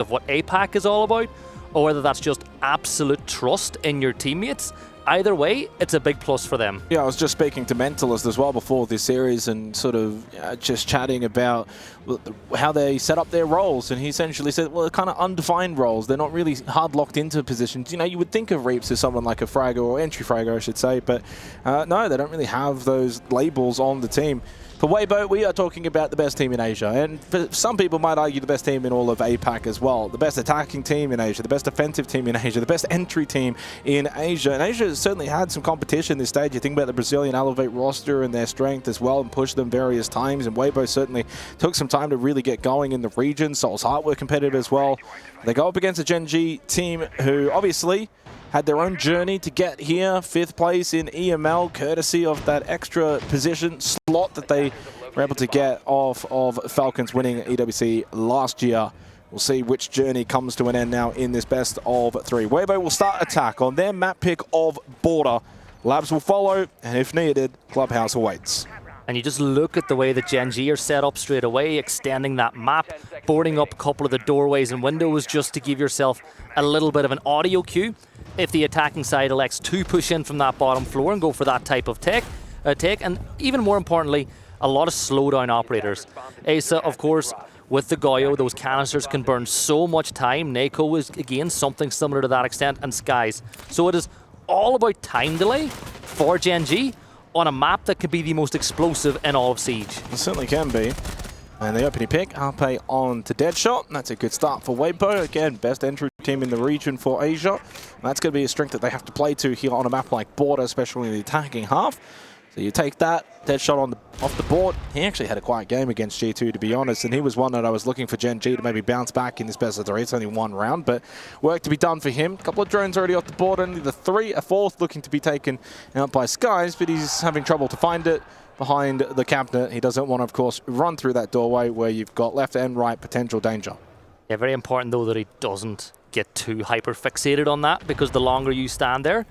of what APAC is all about, or whether that's just absolute trust in your teammates. Either way, it's a big plus for them. Yeah, I was just speaking to Mentalist as well before this series and sort of just chatting about how they set up their roles. And he essentially said, well, they're kind of undefined roles. They're not really hard locked into positions. You know, you would think of Reaps as someone like a Fragger or entry Fragger, I should say. But no, they don't really have those labels on the team. For Waybo, we are talking about the best team in Asia, and for some people might argue the best team in all of APAC as well. The best attacking team in Asia, the best defensive team in Asia, the best entry team in Asia. And Asia has certainly had some competition this stage. You think about the Brazilian Elevate roster and their strength as well, and pushed them various times. And Waybo certainly took some time to really get going in the region. Soul's Heart were competitive as well. They go up against a Gen.G team who obviously had their own journey to get here, 5th place in EML, courtesy of that extra position slot that they were able to get off of Falcons winning EWC last year. We'll see which journey comes to an end now in this best of 3. Weibo will start attack on their map pick of Border. Labs will follow, and if needed, Clubhouse awaits. And you just look at the way that Gen.G are set up straight away, extending that map, boarding up a couple of the doorways and windows just to give yourself a little bit of an audio cue if the attacking side elects to push in from that bottom floor and go for that type of take. And even more importantly, a lot of slowdown operators. Asa, of course, with the Goyo, those canisters can burn so much time. Nako is, again, something similar to that extent, and Skies. So it is all about time delay for Gen.G on a map that could be the most explosive in all of Siege. It certainly can be. And the opening pick, Harpe on to Deadshot. That's a good start for Waybo. Again, best entry team in the region for Asia. And that's going to be a strength that they have to play to here on a map like Border, especially in the attacking half. So you take that, Deadshot off the board. He actually had a quiet game against G2, to be honest, and he was one that I was looking for Gen.G to maybe bounce back in this best of 3. It's only 1 round, but work to be done for him. A couple of drones already off the board, only the 3, a 4th looking to be taken out by Skies, but he's having trouble to find it behind the cabinet. He doesn't want to, of course, run through that doorway where you've got left and right potential danger. Yeah, very important, though, that he doesn't get too hyper-fixated on that, because the longer you stand there,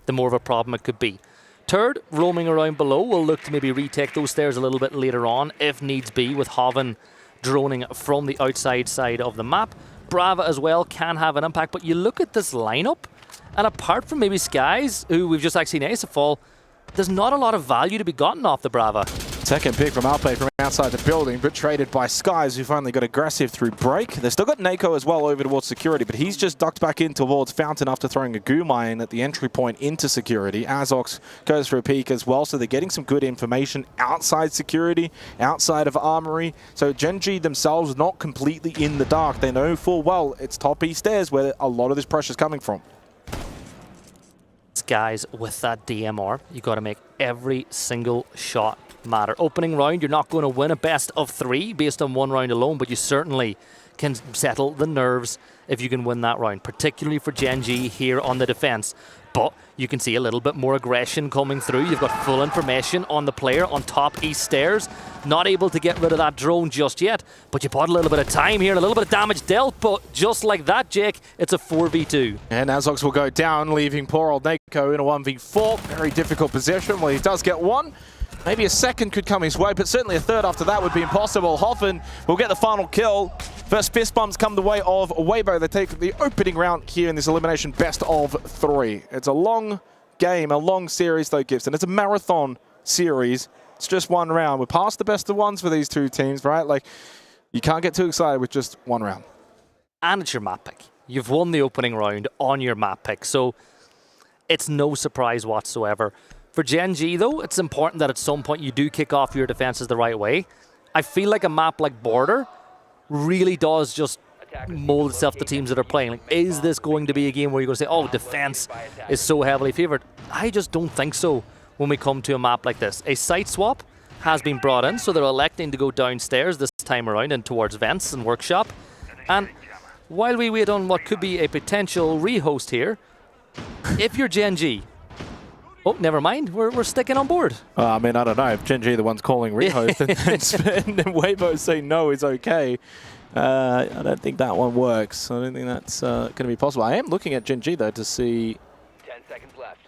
the more of a problem it could be. Turd, roaming around below, will look to maybe retake those stairs a little bit later on, if needs be, with Hoven droning from the outside side of the map. Brava as well can have an impact, but you look at this lineup, and apart from maybe Skies, who we've just actually seen Ace fall, there's not a lot of value to be gotten off the Brava. Second pick from Alpe from outside the building, but traded by Skies, who finally got aggressive through break. They've still got Nako as well over towards security, but he's just ducked back in towards Fountain after throwing a goo mine at the entry point into security. Azox goes for a peek as well, so they're getting some good information outside security, outside of Armory. So Gen.G themselves not completely in the dark. They know full well it's top east stairs where a lot of this pressure is coming from. Guys, with that DMR, you got to make every single shot matter. Opening round, you're not going to win a best of 3 based on 1 round alone, but you certainly can settle the nerves if you can win that round, particularly for Gen.G here on the defense. But you can see a little bit more aggression coming through. You've got full information on the player on top east stairs. Not able to get rid of that drone just yet, but you bought a little bit of time here, a little bit of damage dealt, but just like that, Jake, it's a 4v2. And Azox will go down, leaving poor old Nako in a 1v4. Very difficult position. Well, he does get 1. Maybe a second could come his way, but certainly a third after that would be impossible. Hoffen will get the final kill. First fist bumps come the way of Waybo. They take the opening round here in this elimination best of 3. It's a long game, a long series though, Gibson. It's a marathon series. It's just 1 round. We're past the best of 1s for these 2 teams, right? Like, you can't get too excited with just 1 round. And it's your map pick. You've won the opening round on your map pick, so it's no surprise whatsoever. For Gen.G, though, it's important that at some point you do kick off your defenses the right way. I feel like a map like Border really does just mold itself to teams that are playing. Like, is this going to be a game where you're going to say, oh, defense is so heavily favored? I just don't think so when we come to a map like this. A site swap has been brought in, so they're electing to go downstairs this time around and towards vents and workshop. And while we wait on what could be a potential rehost here, if you're Gen.G, oh, never mind. We're sticking on board. I mean, I don't know. If Gen.G the one's calling rehost and Waybo saying no is okay, I don't think that one works. I don't think that's going to be possible. I am looking at Gen.G, though, to see... 10 seconds left.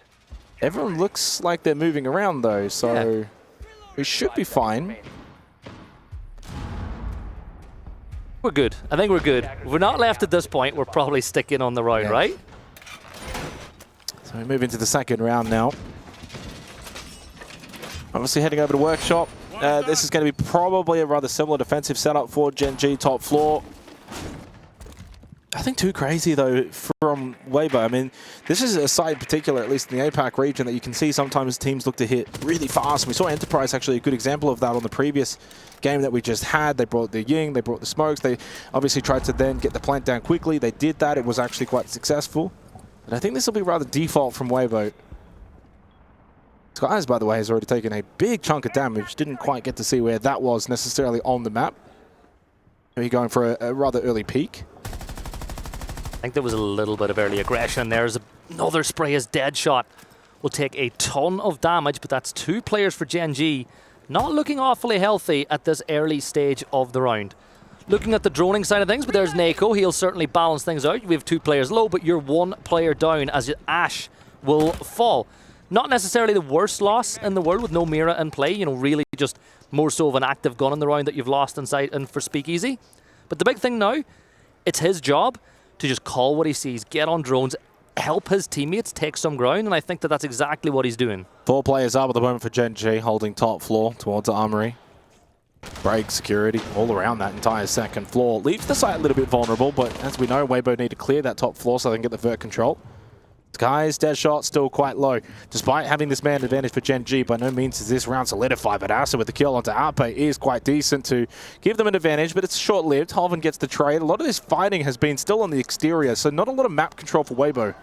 Everyone looks like they're moving around, though, so we should be fine. We're good. I think we're good. If we're not left at this point, we're probably sticking on the round, right? So we move into the second round now. Obviously heading over to Workshop. This is going to be probably a rather similar defensive setup for Gen.G top floor. Nothing too crazy, though, from Weibo. I mean, this is a side in particular, at least in the APAC region, that you can see sometimes teams look to hit really fast. And we saw Enterprise actually a good example of that on the previous game that we just had. They brought the Ying, they brought the smokes. They obviously tried to then get the plant down quickly. They did that. It was actually quite successful. And I think this will be rather default from Weibo. Skies, by the way, has already taken a big chunk of damage. Didn't quite get to see where that was necessarily on the map. Maybe going for a rather early peak. I think there was a little bit of early aggression. There's another spray as Deadshot will take a ton of damage, but that's 2 players for Gen.G. Not looking awfully healthy at this early stage of the round. Looking at the droning side of things, but there's Nako. He'll certainly balance things out. We have 2 players low, but you're 1 player down as Ash will fall. Not necessarily the worst loss in the world with no Mira in play, you know, really just more so of an active gun in the round that you've lost in sight and for Speakeasy. But the big thing now, it's his job to just call what he sees, get on drones, help his teammates take some ground, and I think that that's exactly what he's doing. 4 players up at the moment for Gen.G, holding top floor towards the armory. Break security all around that entire second floor. Leaves the site a little bit vulnerable, but as we know, Weibo need to clear that top floor so they can get the vert control. Skies, Deadshot still quite low. Despite having this man advantage for Gen.G, by no means is this round solidified, but Asa with the kill onto Arpe is quite decent to give them an advantage, but it's short-lived. Hoven gets the trade. A lot of this fighting has been still on the exterior, so not a lot of map control for Weibo.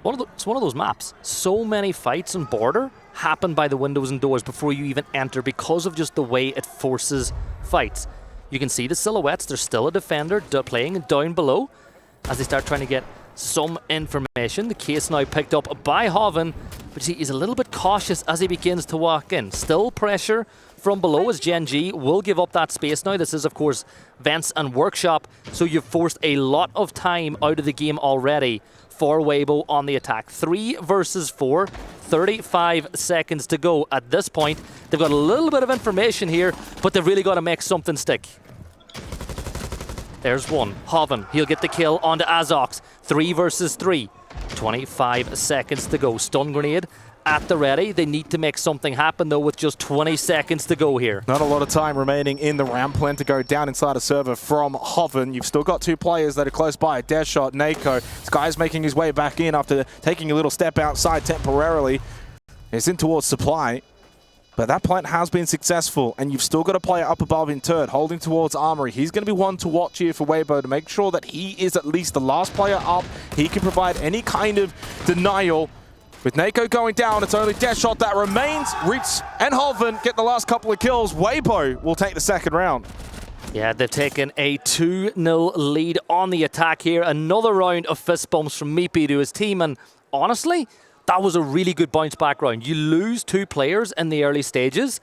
It's one of those maps. So many fights on border happen by the windows and doors before you even enter because of just the way it forces fights. You can see the silhouettes. There's still a defender playing down below as they start trying to get some information. The case now picked up by Hoven, but you see he's a little bit cautious as he begins to walk in. Still pressure from below as Gen.G will give up that space now. This is, of course, Vents and Workshop, so you've forced a lot of time out of the game already for Weibo on the attack. 3 versus 4, 35 seconds to go at this point. They've got a little bit of information here, but they've really got to make something stick. There's one. Hoven, he'll get the kill onto Azox. 3 versus 3. 25 seconds to go. Stun grenade at the ready. They need to make something happen, though, with just 20 seconds to go here. Not a lot of time remaining in the round. Plan to go down inside a server from Hoven. You've still got 2 players that are close by. Deadshot, Nako. Sky's making his way back in after taking a little step outside temporarily. He's in towards supply. But that plant has been successful, and you've still got a player up above in turret, holding towards Armory. He's going to be one to watch here for Weibo to make sure that he is at least the last player up. He can provide any kind of denial. With Nako going down, it's only Deadshot that remains. Ritz and Hoven get the last couple of kills. Weibo will take the second round. Yeah, they've taken a 2-0 lead on the attack here. Another round of fist bumps from Meepy to his team, and honestly, that was a really good bounce back round. You lose 2 players in the early stages,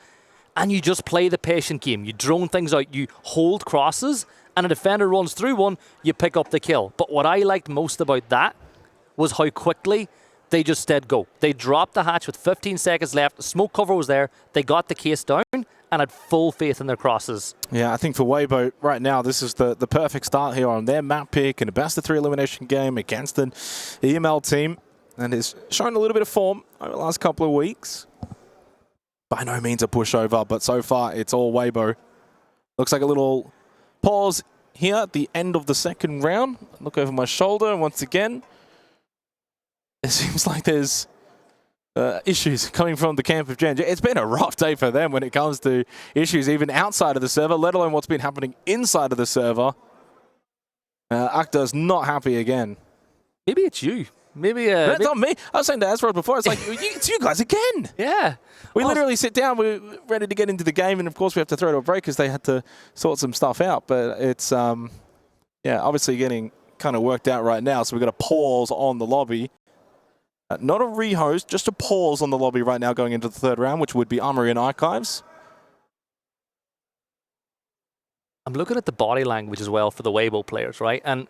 and you just play the patient game. You drone things out, you hold crosses, and a defender runs through one, you pick up the kill. But what I liked most about that was how quickly they just said go. They dropped the hatch with 15 seconds left. Smoke cover was there. They got the case down and had full faith in their crosses. Yeah, I think for Weibo right now, this is the perfect start here on their map pick in a best-of-3 elimination game against an EML team. And is shown a little bit of form over the last couple of weeks. By no means a pushover, but so far it's all Weibo. Looks like a little pause here at the end of the second round. Look over my shoulder, and once again, it seems like there's issues coming from the camp of Gen.G. It's been a rough day for them when it comes to issues even outside of the server, let alone what's been happening inside of the server. Akta's not happy again. Maybe it's you. Maybe that's not me. I was saying to Ezra before, it's like, it's you guys again. Yeah. We literally sit down, we're ready to get into the game, and of course we have to throw to a break because they had to sort some stuff out. But it's, yeah, obviously getting kind of worked out right now, so we've got a pause on the lobby. Not a rehost, just a pause on the lobby right now going into the third round, which would be Armory and Archives. I'm looking at the body language as well for the Weibo players, right? And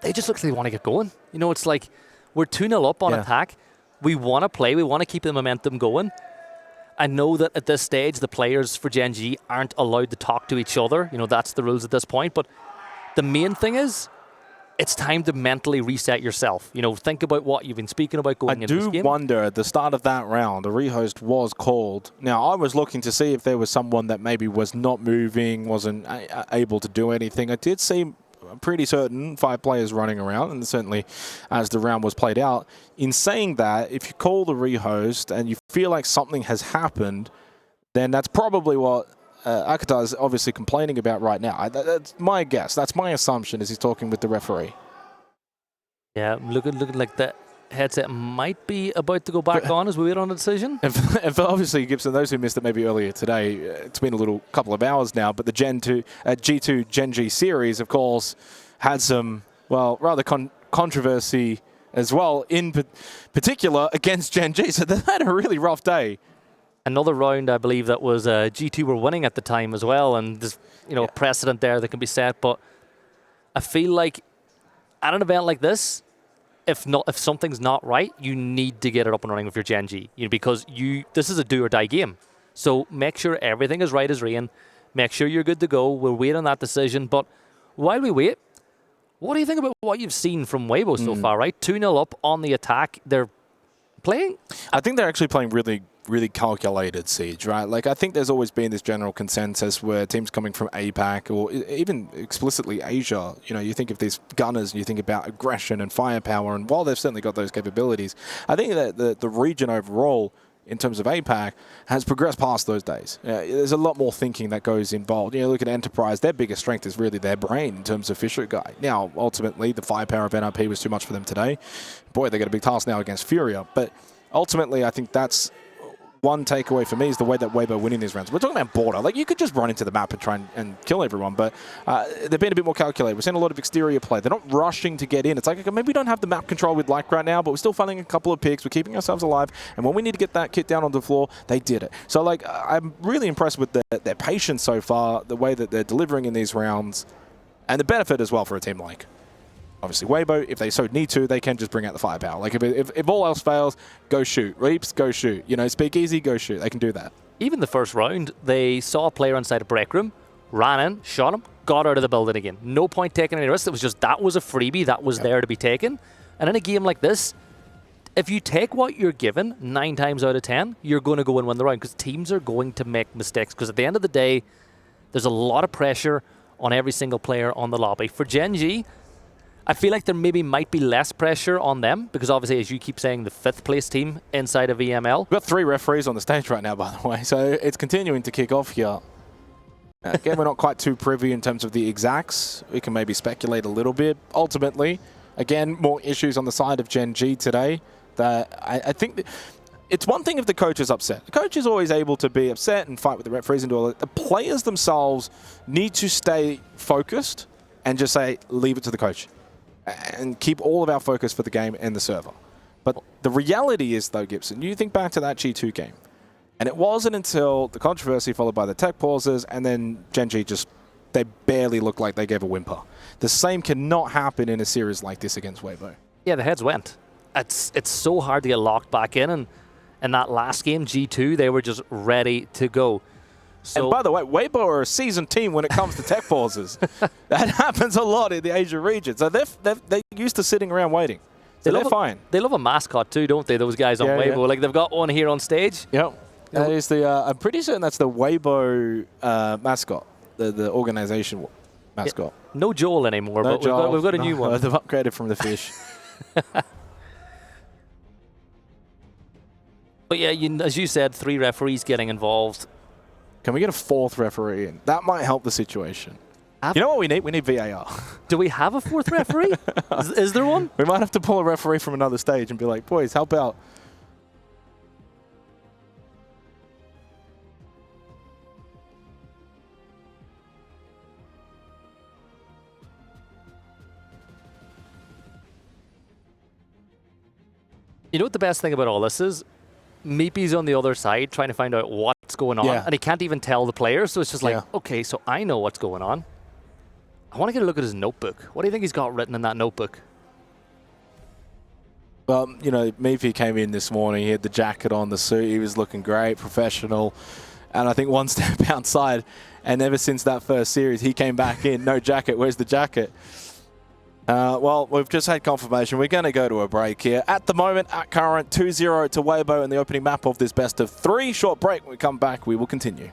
they just look like they want to get going. You know, it's like, we're 2-0 up on attack. We want to play. We want to keep the momentum going. I know that at this stage, the players for Gen.G aren't allowed to talk to each other. You know, that's the rules at this point. But the main thing is, it's time to mentally reset yourself. You know, think about what you've been speaking about going into this game. I do wonder, at the start of that round, the rehost was called. Now, I was looking to see if there was someone that maybe was not moving, wasn't able to do anything. I did see, I'm pretty certain, 5 players running around, and certainly as the round was played out. In saying that, if you call the rehost and you feel like something has happened, then that's probably what Akata is obviously complaining about right now. That's my guess. That's my assumption as he's talking with the referee. Yeah, looking like the headset might be about to go back on as we wait on a decision. And for obviously, Gibson, those who missed it maybe earlier today, it's been a couple of hours now, but the G2 Gen.G series, of course, had some, well, rather controversy as well, in particular against Gen.G. So they had a really rough day. Another round, I believe, that was G2 were winning at the time as well, and there's a precedent there that can be set. But I feel like at an event like this, if something's not right, you need to get it up and running with your Gen.G. Because this is a do or die game. So make sure everything is right as rain. Make sure you're good to go. We'll wait on that decision. But while we wait, what do you think about what you've seen from Weibo so far? Right, 2-0 up on the attack. They're playing. I think they're actually playing really calculated, Siege, right? Like, I think there's always been this general consensus where teams coming from APAC or even explicitly Asia, you think of these gunners and you think about aggression and firepower, and while they've certainly got those capabilities, I think that the region overall, in terms of APAC, has progressed past those days. There's a lot more thinking that goes involved. Look at Enterprise, their biggest strength is really their brain in terms of Fisher Guy. Now, ultimately, the firepower of NRP was too much for them today. Boy, they got a big task now against Furia, but ultimately, I think that's one takeaway for me is the way that Waybo are winning these rounds. We're talking about border. Like, you could just run into the map and try and kill everyone, but they've been a bit more calculated. We're seeing a lot of exterior play. They're not rushing to get in. It's like, okay, maybe we don't have the map control we'd like right now, but we're still finding a couple of picks. We're keeping ourselves alive, and when we need to get that kit down on the floor, they did it. So, like, I'm really impressed with their patience so far, the way that they're delivering in these rounds, and the benefit as well for a team like obviously Waybo. If they so need to, they can just bring out the firepower. Like, if all else fails, go shoot. Reaps, go shoot. Speakeasy, go shoot. They can do that. Even the first round, they saw a player inside a break room, ran in, shot him, got out of the building again. No point taking any risks. It was just, that was a freebie. That was there to be taken. And in a game like this, if you take what you're given 9 times out of 10, you're going to go and win the round, because teams are going to make mistakes. Because at the end of the day, there's a lot of pressure on every single player on the lobby. For Gen.G, I feel like there maybe might be less pressure on them, because obviously, as you keep saying, the 5th place team inside of EML. We've got 3 referees on the stage right now, by the way, so it's continuing to kick off here. Again, we're not quite too privy in terms of the exacts. We can maybe speculate a little bit. Ultimately, again, more issues on the side of Gen.G today. That I think that it's one thing if the coach is upset. The coach is always able to be upset and fight with the referees and do all that. The players themselves need to stay focused and just say, leave it to the coach, and keep all of our focus for the game and the server. But the reality is, though, Gibson, you think back to that G2 game, and it wasn't until the controversy followed by the tech pauses, and then Gen.G they barely looked like they gave a whimper. The same cannot happen in a series like this against Weibo. Yeah, the heads went. It's so hard to get locked back in, and in that last game, G2, they were just ready to go. So, and by the way, Weibo are a seasoned team when it comes to tech pauses. That happens a lot in the Asia region. So they're used to sitting around waiting. So they're fine. They love a mascot too, don't they, those guys on Weibo? Yeah. Like, they've got one here on stage. Yep. That is the, I'm pretty certain that's the Weibo mascot, the organization mascot. Yeah. No Joel anymore, no, but we've got a new one. They've upgraded from the fish. But yeah, as you said, 3 referees getting involved. Can we get a 4th referee in? That might help the situation. You know what we need? We need VAR. Do we have a 4th referee? is there one? We might have to pull a referee from another stage and be like, boys, help out. You know what the best thing about all this is? Meepy's on the other side trying to find out what's going on, and he can't even tell the players, so it's just like, okay, so I know what's going on. I want to get a look at his notebook. What do you think he's got written in that notebook? Well, you know, Meepy came in this morning. He had the jacket on, the suit. He was looking great, professional. And I think one step outside, and ever since that first series, he came back in, no jacket. Where's the jacket? Well, we've just had confirmation. We're going to go to a break here. At the moment, at current, 2-0 to Weibo in the opening map of this best of 3. Short break. When we come back, we will continue.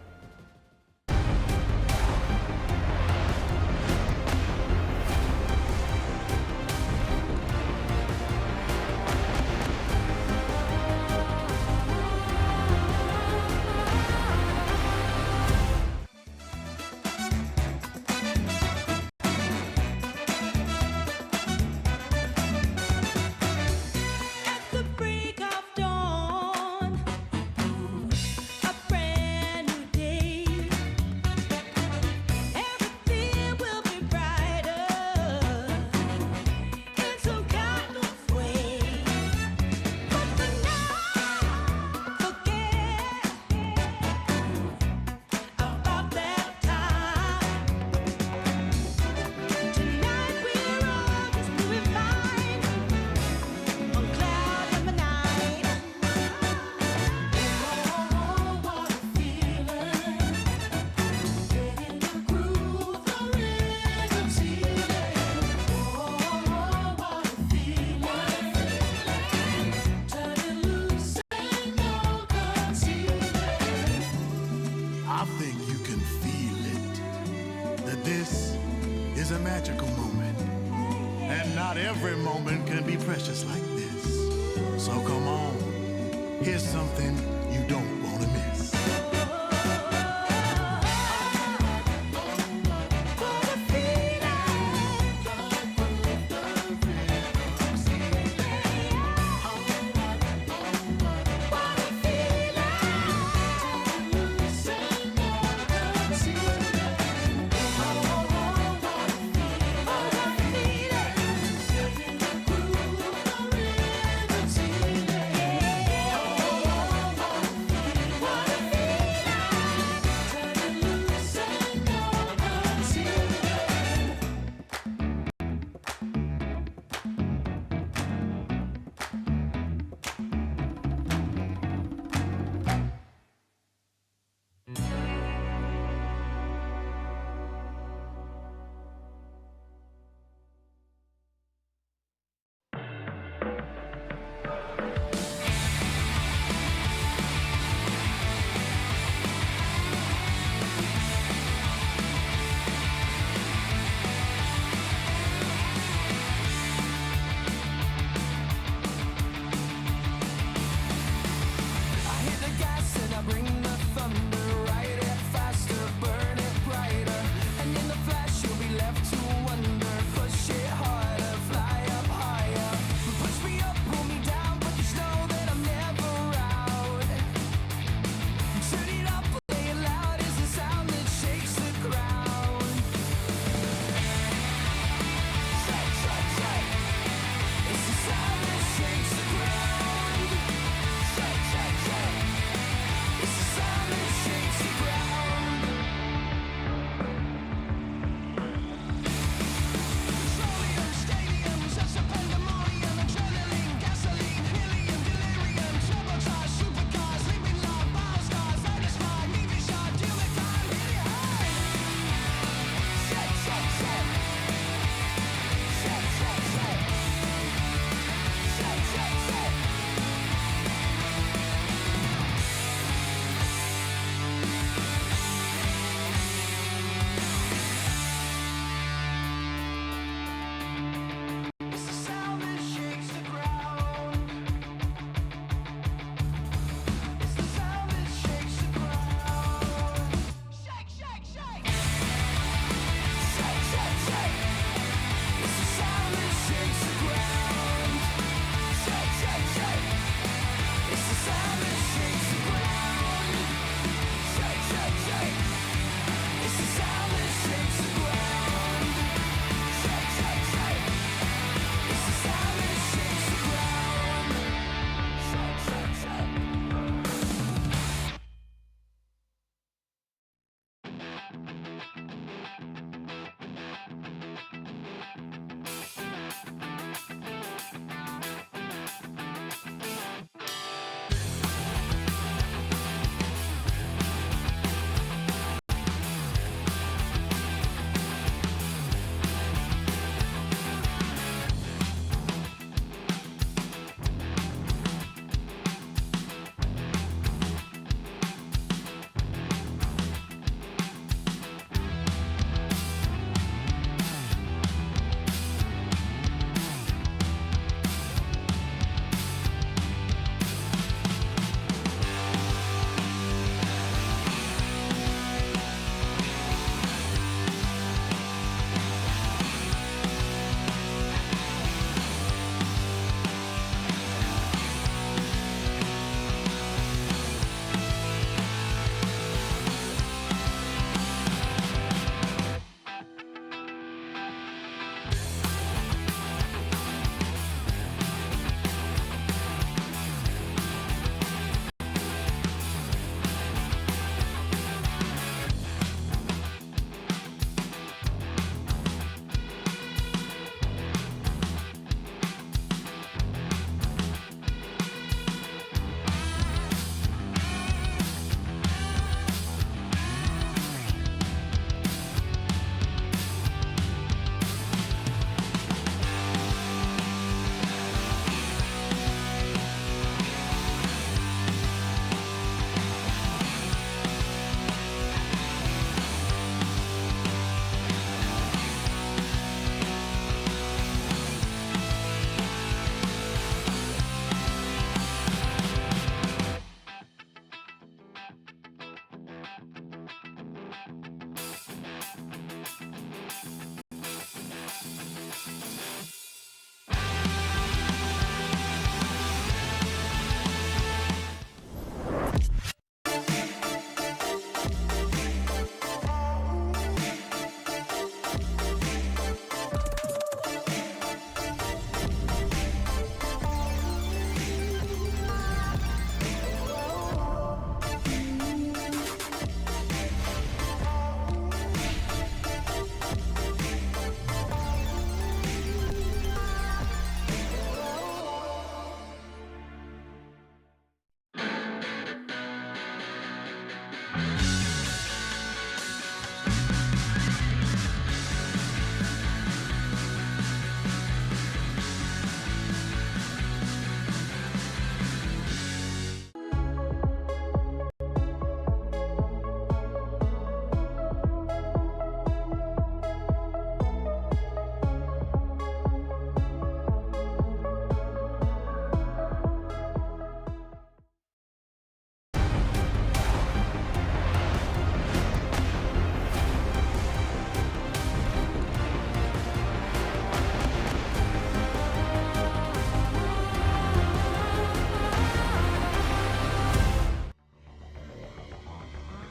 Every moment can be precious like this. So come on, here's something you don't want to miss.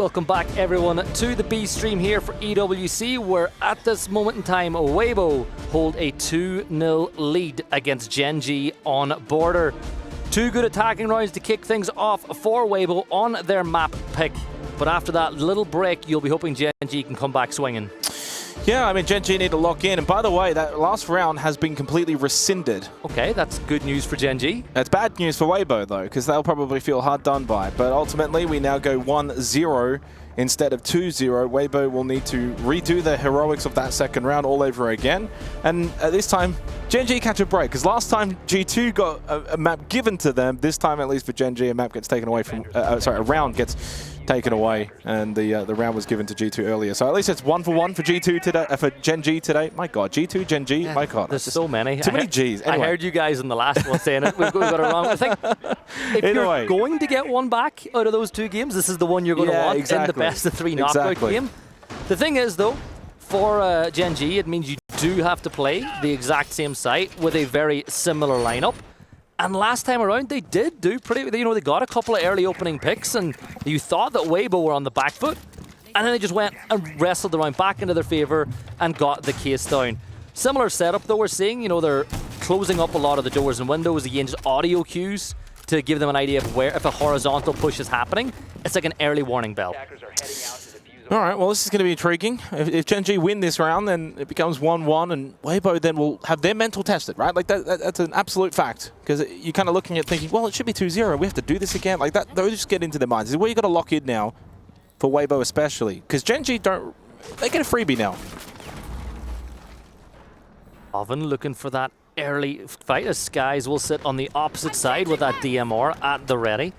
Welcome back, everyone, to the B stream here for EWC, where at this moment in time, Weibo hold a 2-0 lead against GenG on Border. 2 good attacking rounds to kick things off for Weibo on their map pick. But after that little break, you'll be hoping GenG can come back swinging. Yeah, I mean, GenG need to lock in. And by the way, that last round has been completely rescinded. Okay, that's good news for GenG. That's bad news for Weibo, though, because they'll probably feel hard done by. But ultimately, we now go 1-0 instead of 2-0. Weibo will need to redo the heroics of that second round all over again. And at this time, GenG catch a break, because last time G2 got a map given to them. This time, at least for GenG, a map gets taken away from... a round gets taken away, and the round was given to G2 earlier. So at least it's 1-for-1 for G2 today, for GenG today. My God, G2, GenG, yeah, my God. There's so many. Too many Gs. Anyway. I heard you guys in the last one saying it. We've got it wrong. I think if you're going to get one back out of those 2 games, this is the one you're going to want in the best of 3 knockout game. The thing is, though, for GenG, it means you do have to play the exact same site with a very similar lineup. And last time around, they did do pretty, they got a couple of early opening picks, and you thought that Weibo were on the back foot, and then they just went and wrestled the round back into their favor and got the case down. Similar setup, though, we're seeing, they're closing up a lot of the doors and windows, again, just audio cues to give them an idea of where, if a horizontal push is happening, it's like an early warning bell. All right, well, this is going to be intriguing. If GenG win this round, then it becomes 1-1, and Weibo then will have their mental tested, right? Like, that's an absolute fact, because you're kind of looking at thinking, well, it should be 2-0. We have to do this again. Like, that, those just get into their minds. This is where you got to lock in now, for Weibo especially, because GenG they get a freebie now. Oven looking for that early fight, as Skies will sit on the opposite side with that DMR at the ready.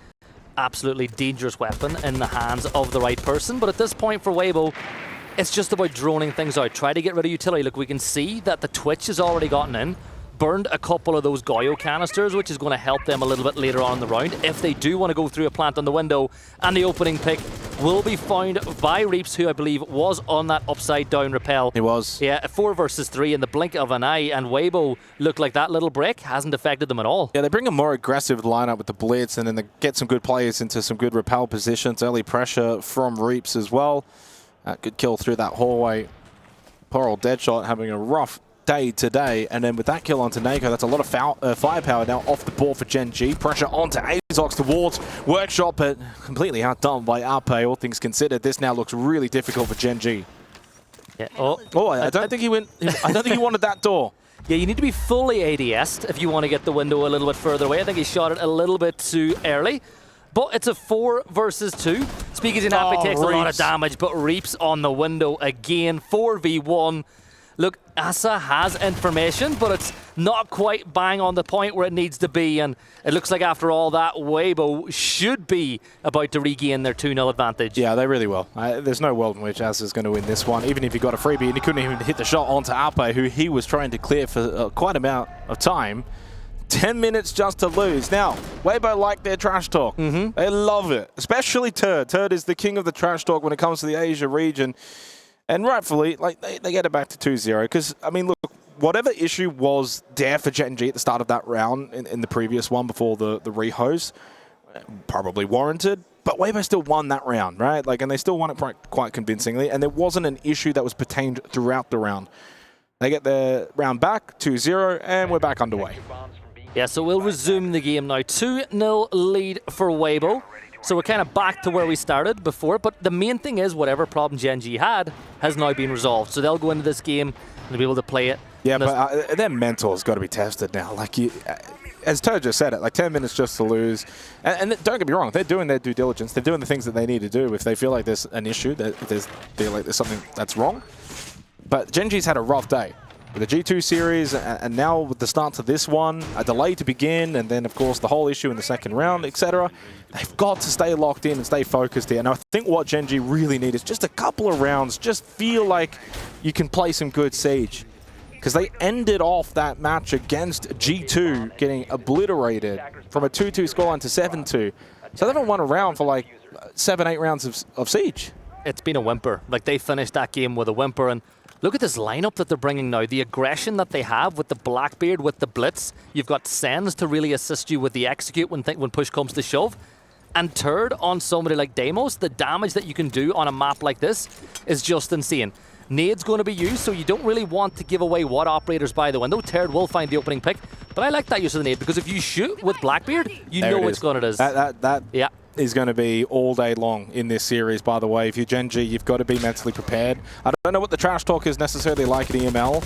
Absolutely dangerous weapon in the hands of the right person. But at this point for Weibo, it's just about droning things out. Try to get rid of utility. Look, we can see that the Twitch has already gotten in, burned a couple of those Goyo canisters, which is going to help them a little bit later on in the round if they do want to go through a plant on the window. And the opening pick will be found by Reaps, who I believe was on that upside down rappel. He was. Yeah, 4 versus 3 in the blink of an eye, and Weibo looked like that little break hasn't affected them at all. Yeah, they bring a more aggressive lineup with the blitz, and then they get some good players into some good rappel positions. Early pressure from Reaps as well. Good kill through that hallway. Poor old Deadshot having a rough day today, and then with that kill onto Nako, that's a lot of firepower now off the board for GenG. Pressure onto Azox towards Workshop, but completely outdone by Ape. All things considered, this now looks really difficult for GenG. Yeah. I don't think he went. I don't think he wanted that door. Yeah, you need to be fully ADS'd if you want to get the window a little bit further away. I think he shot it a little bit too early. But it's a 4 versus 2. Speakeasy Nappy takes a lot of damage, but Reaps on the window again. 4v1. Look, Asa has information, but it's not quite bang on the point where it needs to be. And it looks like after all that, Weibo should be about to regain their 2-0 advantage. Yeah, they really will. There's no world in which Asa's going to win this one, even if he got a freebie and he couldn't even hit the shot onto Ape, who he was trying to clear for quite an amount of time. 10 minutes just to lose. Now, Weibo like their trash talk. They love it, especially Turd. Turd is the king of the trash talk when it comes to the Asia region. And rightfully, like they get it back to 2-0. Because, I mean, look, whatever issue was there for GenG at the start of that round in the previous one before the rehose, probably warranted. But Weibo still won that round, right? Like, and they still won it quite convincingly. And there wasn't an issue that was pertained throughout the round. They get their round back, 2-0, and we're back underway. Yeah, so we'll resume the game now. 2-0 lead for Weibo. So we're kind of back to where we started before, but the main thing is whatever problem GenG had has now been resolved. So they'll go into this game and be able to play it. Yeah, but their mental has got to be tested now. Like, as Turd just said it, like 10 minutes just to lose. And don't get me wrong, they're doing their due diligence. They're doing the things that they need to do if they feel like there's an issue, that they feel like there's something that's wrong. But GenG's had a rough day. With the G2 series, and now with the start to this one, a delay to begin, and then, of course, the whole issue in the second round, etc. They've got to stay locked in and stay focused here. And I think what GenG really need is just a couple of rounds. Just feel like you can play some good Siege. Because they ended off that match against G2 getting obliterated from a 2-2 scoreline to 7-2. So they haven't won a round for like 7-8 rounds of Siege. It's been a whimper. Like, they finished that game with a whimper, and look at this lineup that they're bringing now. The aggression that they have with the Blackbeard, with the Blitz. You've got Sens to really assist you with the execute when push comes to shove. And third, on somebody like Deimos, the damage that you can do on a map like this is just insane. Nade's going to be used, so you don't really want to give away what operators by the window. Third will find the opening pick, but I like that use of the nade because if you shoot with Blackbeard, you know which gun it is. That yeah. is going to be all day long in this series, by the way. If you're Gen.G, you've got to be mentally prepared. I don't know what the trash talk is necessarily like at EML,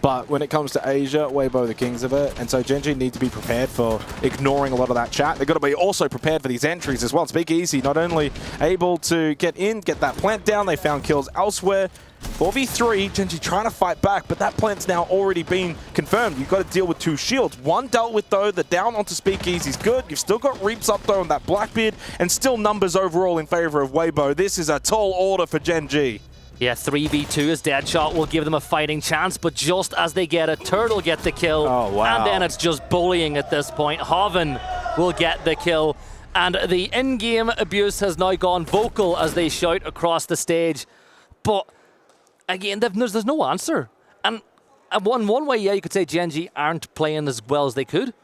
but when it comes to Asia, Waybo are the kings of it, and so Gen.G need to be prepared for ignoring a lot of that chat. They've got to be also prepared for these entries as well. Speakeasy not only able to get in, get that plant down, they found kills elsewhere. 4v3, Gen.G trying to fight back, but that plant's now already been confirmed. You've got to deal with 2 shields. One dealt with, though, the down onto Speakeasy's good. You've still got Reaps up, though, on that Blackbeard, and still numbers overall in favor of Weibo. This is a tall order for Gen.G. Yeah, 3v2 as Deadshot will give them a fighting chance, but just as they get it, Turtle get the kill. Oh, wow. And then it's just bullying at this point. Hoven will get the kill. And the in-game abuse has now gone vocal as they shout across the stage. But again, there's no answer. And one way, yeah, you could say Gen.G aren't playing as well as they could.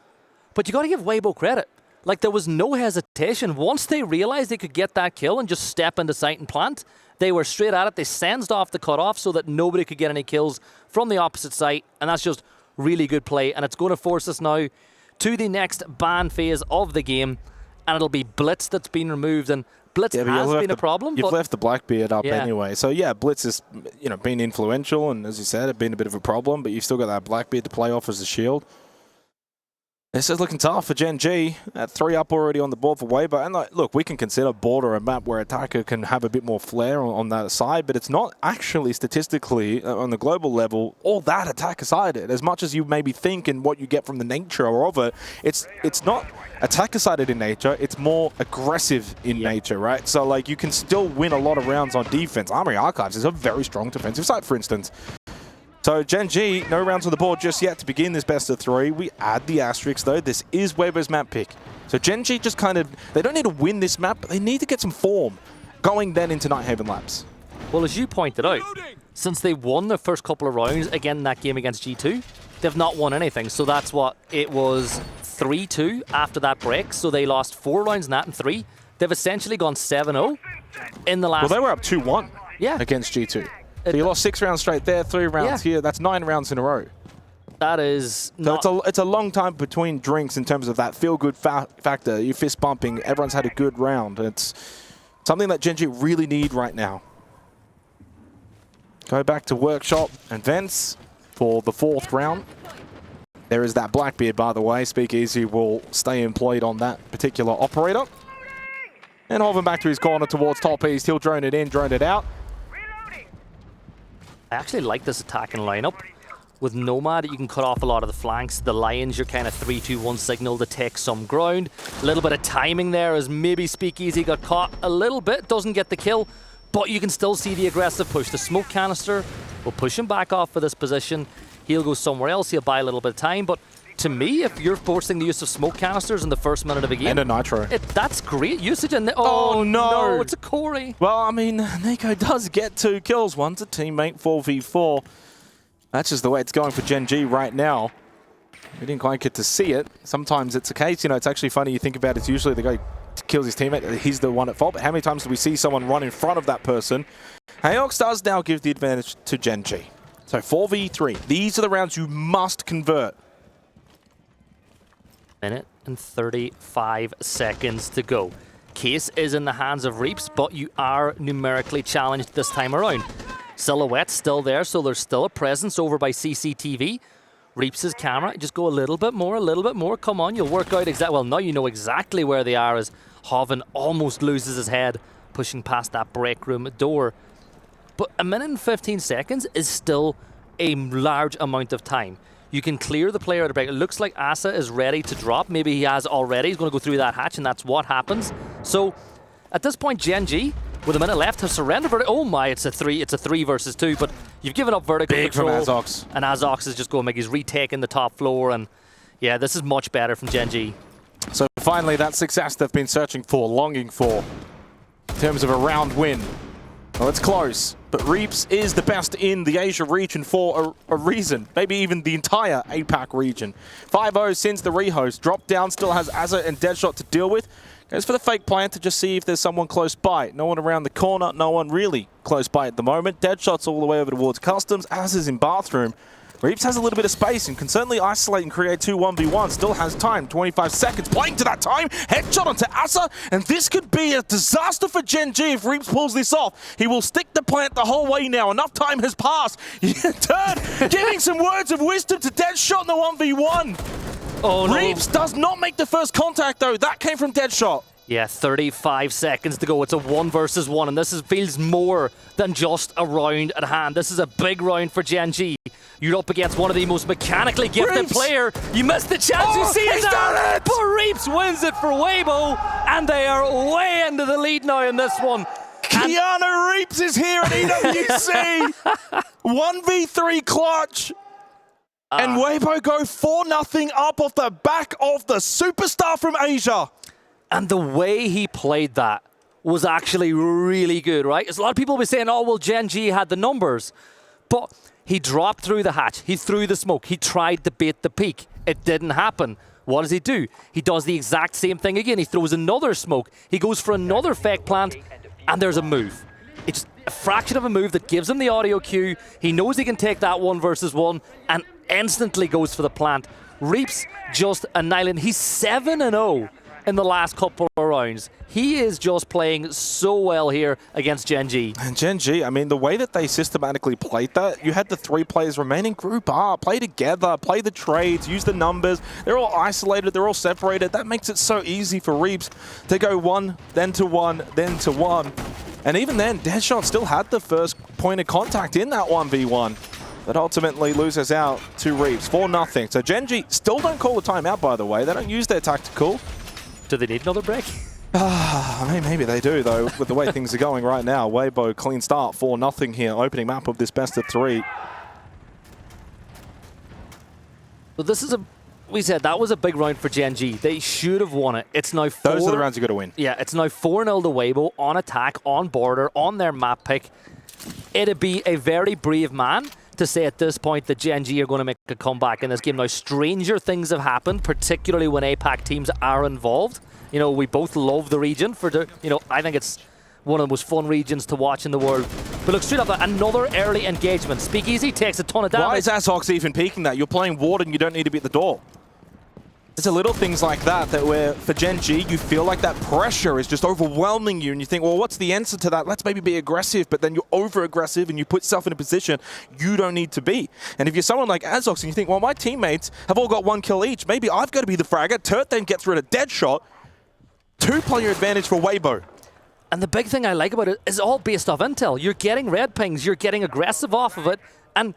But you got to give Weibo credit. Like, there was no hesitation. Once they realized they could get that kill and just step into sight and plant, they were straight at it. They sensed off the cutoff so that nobody could get any kills from the opposite site. And that's just really good play. And it's going to force us now to the next ban phase of the game. And it'll be Blitz that's been removed. And Blitz has been a problem. You've left the Blackbeard up anyway. So, yeah, Blitz has been influential. And as you said, it's been a bit of a problem. But you've still got that Blackbeard to play off as a shield. This is looking tough for Gen.G. 3 up already on the board for Weibo. And look, we can consider Border a map where attacker can have a bit more flair on that side, but it's not actually statistically on the global level all that attacker-sided. As much as you maybe think and what you get from the nature of it, it's not attacker-sided in nature. It's more aggressive in nature, right? So like you can still win a lot of rounds on defense. Armory Archives is a very strong defensive side, for instance. So Gen.G, no rounds on the board just yet to begin this best of 3. We add the asterisk, though. This is Weibo's map pick. So Gen.G just kind of, they don't need to win this map, but they need to get some form going then into Nighthaven Labs. Well, as you pointed out, since they won the first couple of rounds, again, in that game against G2, they've not won anything. So that's what, it was 3-2 after that break. So they lost 4 rounds in that and 3. They've essentially gone 7-0 in the last... Well, they were up 2-1 against G2. So you lost 6 rounds straight there, 3 rounds here. That's 9 rounds in a row. That is So it's a long time between drinks in terms of that feel-good factor. You're fist bumping. Everyone's had a good round. It's something that Gen.G really need right now. Go back to Workshop and Vents for the 4th round. There is that Blackbeard, by the way. Speakeasy will stay employed on that particular operator. And Hoven back to his corner towards top east. He'll drone it in, drone it out. I actually like this attacking lineup. With Nomad, you can cut off a lot of the flanks. The Lions, your kind of 3-2-1 signal to take some ground. A little bit of timing there as maybe Speakeasy got caught a little bit. Doesn't get the kill, but you can still see the aggressive push. The smoke canister will push him back off for this position. He'll go somewhere else. He'll buy a little bit of time, but to me, if you're forcing the use of smoke canisters in the first minute of a game... And a nitro. That's great usage. And oh, no. It's a Corey. Well, I mean, Nico does get 2 kills. One's a teammate, 4v4. That's just the way it's going for Gen.G right now. We didn't quite get to see it. Sometimes it's a case, it's actually funny you think about it. It's usually the guy kills his teammate, he's the one at fault. But how many times do we see someone run in front of that person? Aox does now give the advantage to Gen.G. So 4v3. These are the rounds you must convert. Minute and 35 seconds to go. Case is in the hands of Reaps, but you are numerically challenged this time around. Silhouette's still there, so there's still a presence over by CCTV. Reaps' camera, just go a little bit more. Come on, you'll work out exactly. Well, now you know exactly where they are as Hoven almost loses his head, pushing past that break room door. But a minute and 15 seconds is still a large amount of time. You can clear the player at a break. It looks like Asa is ready to drop. Maybe he has already. He's going to go through that hatch, and that's what happens. So, at this point, Gen.G, with a minute left, have surrendered. Oh my, it's a 3 versus 2, but you've given up vertical control. Big from Azox. And Azox is just going, like, he's retaking the top floor, and yeah, this is much better from Gen.G. So finally, that success they've been searching for, longing for, in terms of a round win. Well, it's close, but Reaps is the best in the Asia region for a reason. Maybe even the entire APAC region. 5-0 since the rehost. Drop down, still has Azza and Deadshot to deal with. Goes for the fake plant to just see if there's someone close by. No one around the corner, no one really close by at the moment. Dead shots all the way over towards Customs, as is in Bathroom. Reeps has a little bit of space and can certainly isolate and create 2 1v1. Still has time, 25 seconds, playing to that time. Headshot onto Asa, and this could be a disaster for Gen.G if Reeps pulls this off. He will stick the plant the whole way now. Enough time has passed. Turn, giving some words of wisdom to Deadshot in the 1v1. Oh, no. Reeps does not make the first contact, though. That came from Deadshot. Yeah, 35 seconds to go. It's a 1 versus 1, and this feels more than just a round at hand. This is a big round for Gen.G. You're up against one of the most mechanically gifted player. You missed the chance. You see it now. But Reeps wins it for Waybo, and they are way into the lead now in this one. Keanu Reeps is here at EWC. 1v3 clutch. And Weibo go 4-0 up off the back of the superstar from Asia. And the way he played that was actually really good, right? There's a lot of people will be saying, oh, well, Gen.G had the numbers. But he dropped through the hatch. He threw the smoke. He tried to bait the peak. It didn't happen. What does he do? He does the exact same thing again. He throws another smoke. He goes for another fake plant, and there's a move. It's a fraction of a move that gives him the audio cue. He knows he can take that 1 versus 1 and instantly goes for the plant. Reeps just annihilating. He's 7-0 in the last couple of rounds. He is just playing so well here against Gen.G. And Gen.G, I mean, the way that they systematically played that, you had the 3 players remaining, group up, play together, play the trades, use the numbers. They're all isolated, they're all separated. That makes it so easy for Reeps to go 1, then to 1, then to 1. And even then, Deadshot still had the first point of contact in that 1v1. But ultimately loses out to Reeps, 4-0. So Gen.G still don't call a timeout, by the way. They don't use their tactical. Do they need another break? I mean, maybe they do, though, with the way things are going right now. Weibo, clean start, 4-0 here, opening map of this best of 3. So this is we said that was a big round for Gen.G. They should have won it. It's now 4. Those are the rounds you got to win. Yeah, it's now 4-0 to Weibo on attack, on border, on their map pick. It'd be a very brave man to say at this point that Gen.G are going to make a comeback in this game. Now, stranger things have happened, particularly when APAC teams are involved. You know, we both love the region for the, you know, I think it's one of the most fun regions to watch in the world. But look, straight up, another early engagement. Speakeasy takes a ton of damage. Why is Azox even peeking that? You're playing Ward and you don't need to be at the door. There's a little things like that where for Gen.G you feel like that pressure is just overwhelming you and you think, well, what's the answer to that? Let's maybe be aggressive, but then you're over-aggressive and you put yourself in a position you don't need to be. And if you're someone like Azox and you think, well, my teammates have all got 1 kill each, maybe I've got to be the fragger. Turt then gets rid of Deadshot. 2-player advantage for Weibo. And the big thing I like about it is all based off intel. You're getting red pings, you're getting aggressive off of it, and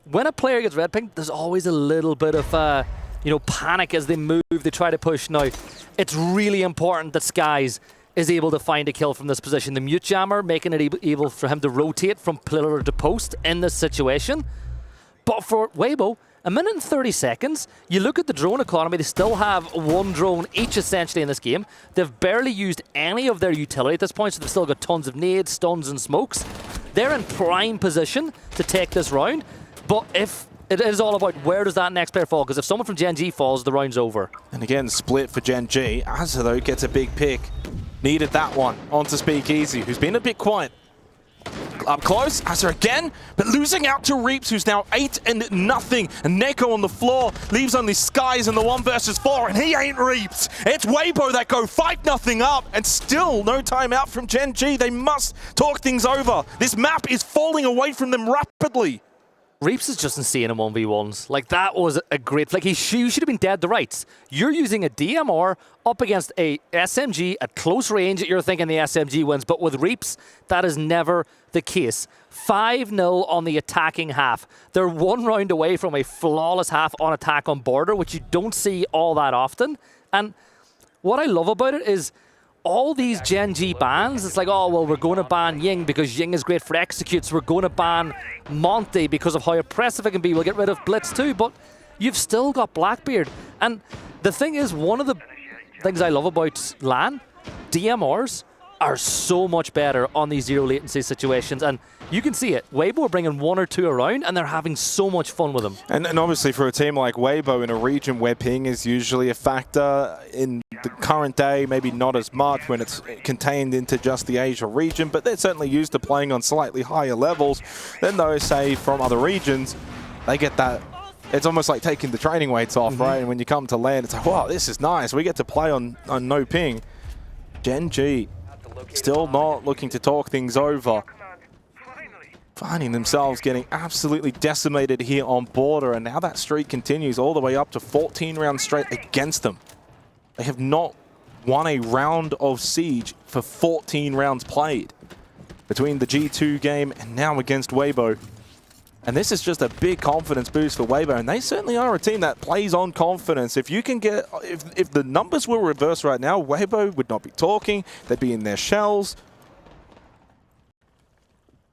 when a player gets red pinged, there's always a little bit of you know, panic as they move, they try to push. Now, it's really important that Skies is able to find a kill from this position. The mute jammer making it able for him to rotate from pillar to post in this situation. But for Weibo, 1 minute and 30 seconds, you look at the drone economy, they still have 1 drone each essentially in this game. They've barely used any of their utility at this point, so they've still got tons of nades, stuns and smokes. They're in prime position to take this round, but if it is all about where does that next player fall, because if someone from Gen.G falls, the round's over. And again, split for Gen.G. Asa, though, gets a big pick. Needed that one onto Speakeasy, who's been a bit quiet. Up close, Asa again, but losing out to Reeps, who's now 8-0. And Neko on the floor leaves only Skies in the 1 versus 4, and he ain't Reeps. It's Weibo that go 5-0 up, and still no timeout from Gen.G. They must talk things over. This map is falling away from them rapidly. Reeps is just insane in 1v1s. Like, that was a great... Like, you should have been dead to rights. You're using a DMR up against a SMG at close range that you're thinking the SMG wins. But with Reeps, that is never the case. 5-0 on the attacking half. They're 1 round away from a flawless half on attack on border, which you don't see all that often. And what I love about it is all these Gen.G bans, it's like, oh, well, we're going to ban Ying because Ying is great for executes. We're going to ban Monty because of how oppressive it can be. We'll get rid of Blitz too, but you've still got Blackbeard. And the thing is, one of the things I love about LAN, DMRs are so much better on these zero latency situations, and you can see it. Weibo are bringing 1 or 2 around, and they're having so much fun with them. And obviously for a team like Weibo in a region where ping is usually a factor in the current day, maybe not as much when it's contained into just the Asia region, but they're certainly used to playing on slightly higher levels than those, say, from other regions. They get that. It's almost like taking the training weights off, right? And when you come to land, it's like, wow, this is nice. We get to play on no ping. Gen.G still not looking to talk things over. Finding themselves getting absolutely decimated here on border, and now that streak continues all the way up to 14 rounds straight against them. They have not won a round of Siege for 14 rounds played between the G2 game and now against Waybo. And this is just a big confidence boost for Waybo, and they certainly are a team that plays on confidence. If you can get, if the numbers were reversed right now, Waybo would not be talking, they'd be in their shells.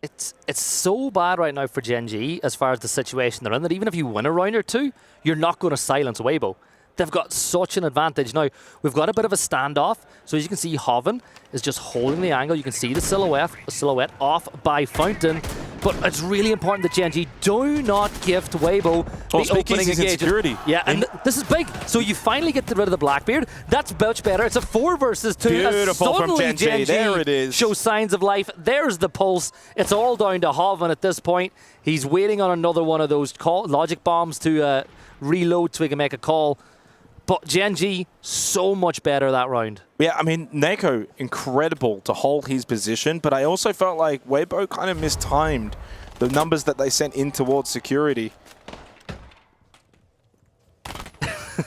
It's so bad right now for Gen.G as far as the situation they're in that even if you win a round or two, you're not going to silence Waybo. They've got such an advantage. Now, we've got a bit of a standoff. So as you can see, Hoven is just holding the angle. You can see the silhouette off by Fountain. But it's really important that Gen.G do not gift Waybo the opening engagement. Yeah, and this is big. So you finally get rid of the Blackbeard. That's much better. It's a 4 versus 2. Beautiful from Gen.G. There it is. Shows signs of life. There's the pulse. It's all down to Hoven at this point. He's waiting on another one of those logic bombs to reload so he can make a call. But Gen.G, so much better that round. Yeah, I mean, Neko, incredible to hold his position, but I also felt like Weibo kind of mistimed the numbers that they sent in towards security.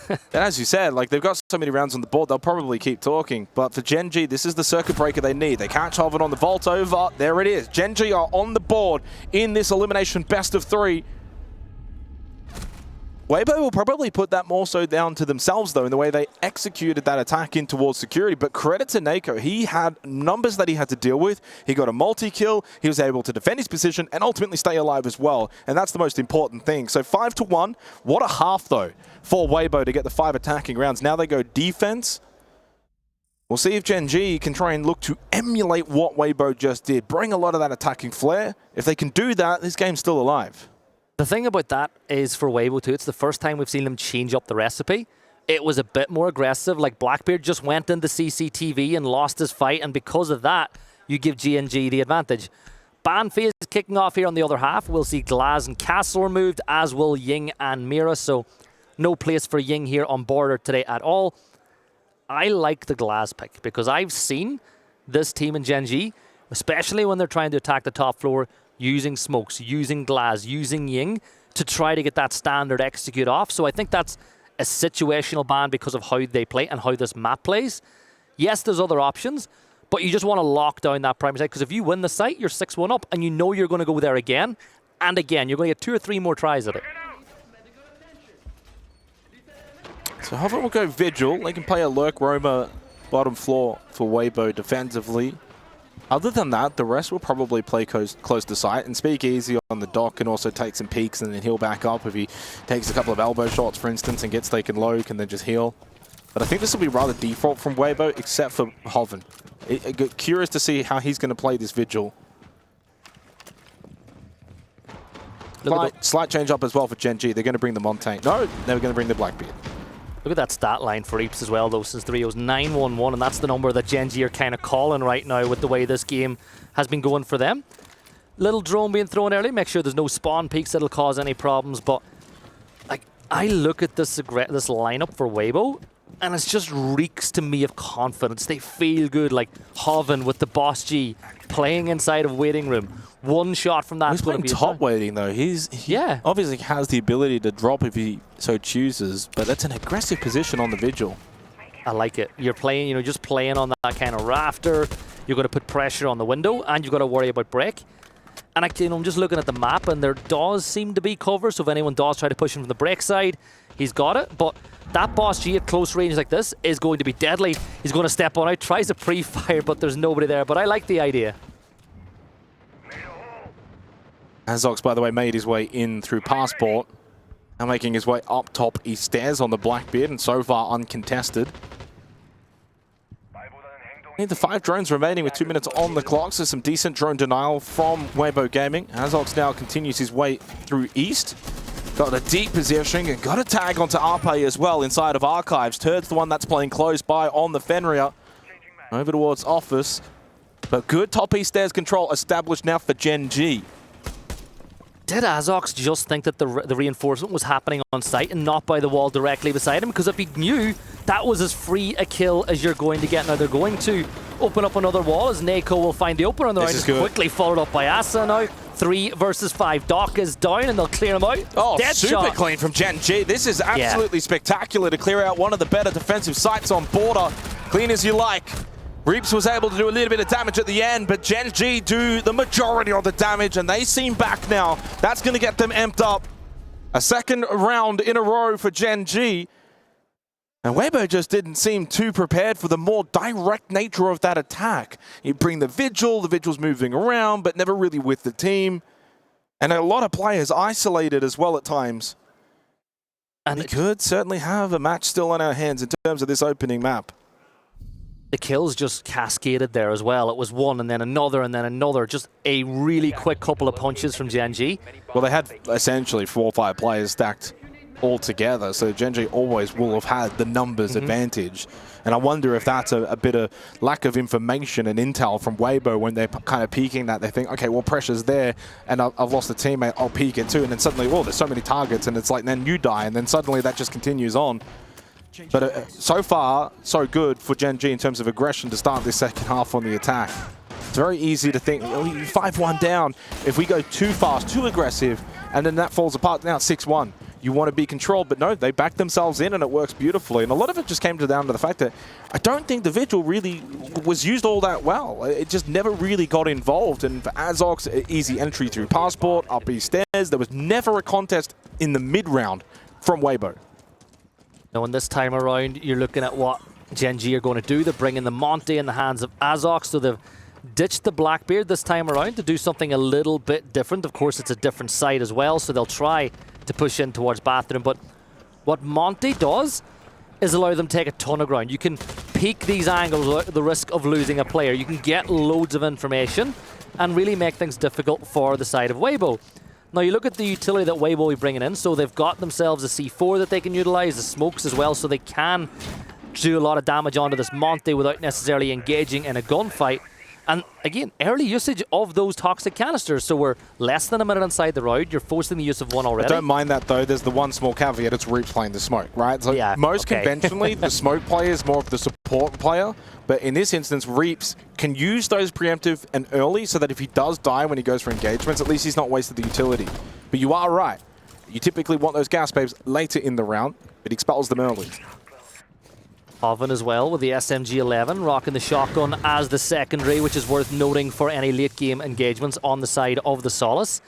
And as you said, like, they've got so many rounds on the board, they'll probably keep talking. But for Gen.G, this is the circuit breaker they need. They catch Hoven on the vault over. There it is. Gen.G are on the board in this elimination best of 3. Weibo will probably put that more so down to themselves, though, in the way they executed that attack in towards security. But credit to Neko. He had numbers that he had to deal with. He got a multi-kill. He was able to defend his position and ultimately stay alive as well. And that's the most important thing. So 5-1. What a half, though, for Weibo to get the 5 attacking rounds. Now they go defense. We'll see if Gen.G can try and look to emulate what Weibo just did. Bring a lot of that attacking flair. If they can do that, this game's still alive. The thing about that is for Weibo too, it's the first time we've seen them change up the recipe. It was a bit more aggressive, like Blackbeard just went into CCTV and lost his fight, and because of that, you give Gen.G the advantage. Ban phase is kicking off here on the other half. We'll see Glaz and Castle removed, as will Ying and Mira, so no place for Ying here on border today at all. I like the Glaz pick, because I've seen this team in Gen.G, especially when they're trying to attack the top floor, using smokes, using Glaz, using Ying to try to get that standard execute off. So I think that's a situational ban because of how they play and how this map plays. Yes, there's other options, but you just want to lock down that primary site, because if you win the site, you're 6-1 up, and you know you're going to go there again and again. You're going to get 2 or 3 more tries at it. So Hover will go Vigil. They can play a Lurk Roamer bottom floor for Weibo defensively. Other than that, the rest will probably play close to site, and Speakeasy on the dock can also take some peeks and then heal back up if he takes a couple of elbow shots, for instance, and gets taken low, can then just heal. But I think this will be rather default from Weibo, except for Hoven. Curious to see how he's going to play this Vigil. Slight change up as well for Gen.G. They're going to bring the Montagne. No, they're going to bring the Blackbeard. Look at that stat line for Eeps as well, though, since the Rio's 9-1-1, and that's the number that Gen.G are kind of calling right now with the way this game has been going for them. Little drone being thrown early, make sure there's no spawn peaks that'll cause any problems, but like, I look at this lineup for Weibo, and it just reeks to me of confidence. They feel good, like Hoven with the Boss G playing inside of waiting room. One shot from that. He's playing top waiting though. He obviously has the ability to drop if he so chooses, but that's an aggressive position on the Vigil. I like it. You're playing, you know, just playing on that kind of rafter. You're going to put pressure on the window, and you've got to worry about break. And I'm just looking at the map, and there does seem to be cover. So if anyone does try to push him from the break side, he's got it. But that Boss G at close range like this is going to be deadly. He's going to step on out, tries a pre-fire, but there's nobody there. But I like the idea. Azox, by the way, made his way in through Passport. Now making his way up top East Stairs on the Blackbeard, and so far uncontested. Need the 5 drones remaining with 2 minutes on the clock, so some decent drone denial from Weibo Gaming. Azox now continues his way through East. Got a deep positioning and got a tag onto Arpe as well inside of Archives. Turd's the one that's playing close by on the Fenrir. Over towards Office. But good top east stairs control established now for Gen.G. Did Azox just think that the reinforcement was happening on site and not by the wall directly beside him? Because if he knew that was as free a kill as you're going to get, now they're going to open up another wall as Nako will find the opener on the round. Just quickly followed up by Asa now. 3 versus 5. Doc is down and they'll clear him out. Oh, Dead super shot. clean from Gen.G. This is absolutely spectacular to clear out one of the better defensive sites on border. Clean as you like. Reaps was able to do a little bit of damage at the end, but Gen.G do the majority of the damage, and they seem back now. That's going to get them amped up. A second round in a row for Gen.G. And Waybo just didn't seem too prepared for the more direct nature of that attack. You bring the Vigil's moving around, but never really with the team. And a lot of players isolated as well at times. And we could certainly have a match still on our hands in terms of this opening map. The kills just cascaded there as well. It was one and then another and then another. Just a really quick couple of punches from Gen.G. Well, they had essentially 4 or 5 players stacked all together, so Gen.G always will have had the numbers advantage. And I wonder if that's a bit of lack of information and intel from Weibo when they're kind of peeking that. They think, okay, well, pressure's there, and I've lost a teammate, I'll peek it too. And then suddenly, oh, there's so many targets, and it's like, then you die, and then suddenly that just continues on. But so far, so good for Gen.G in terms of aggression to start this second half on the attack. It's very easy to think, oh, 5-1 down. If we go too fast, too aggressive, and then that falls apart, now it's 6-1. You want to be controlled, but no, they back themselves in and it works beautifully. And a lot of it just came down to the fact that I don't think the Vigil really was used all that well. It just never really got involved. And for Azox, easy entry through Passport, up these stairs. There was never a contest in the mid-round from Weibo. Now, in this time around, you're looking at what Gen.G are going to do. They're bringing the Monte in the hands of Azox, so they've ditched the Blackbeard this time around to do something a little bit different. Of course, it's a different site as well, so they'll try to push in towards Bathroom. But what Monte does is allow them to take a ton of ground. You can peek these angles without the risk of losing a player. You can get loads of information and really make things difficult for the side of Weibo. Now, you look at the utility that Weibo will be bringing in, so they've got themselves a C4 that they can utilize, the smokes as well, so they can do a lot of damage onto this Monte without necessarily engaging in a gunfight. And again, early usage of those toxic canisters, so we're less than a minute inside the round. You're forcing the use of one already. I don't mind that, though. There's the one small caveat. It's Reaps playing the smoke, right? So yeah, most conventionally, the smoke player is more of the support player. But in this instance, Reaps can use those preemptive and early so that if he does die when he goes for engagements, at least he's not wasted the utility. But you are right. You typically want those gas babes later in the round, but expels them early. Oven as well with the SMG-11, rocking the shotgun as the secondary, which is worth noting for any late-game engagements on the side of the Solace.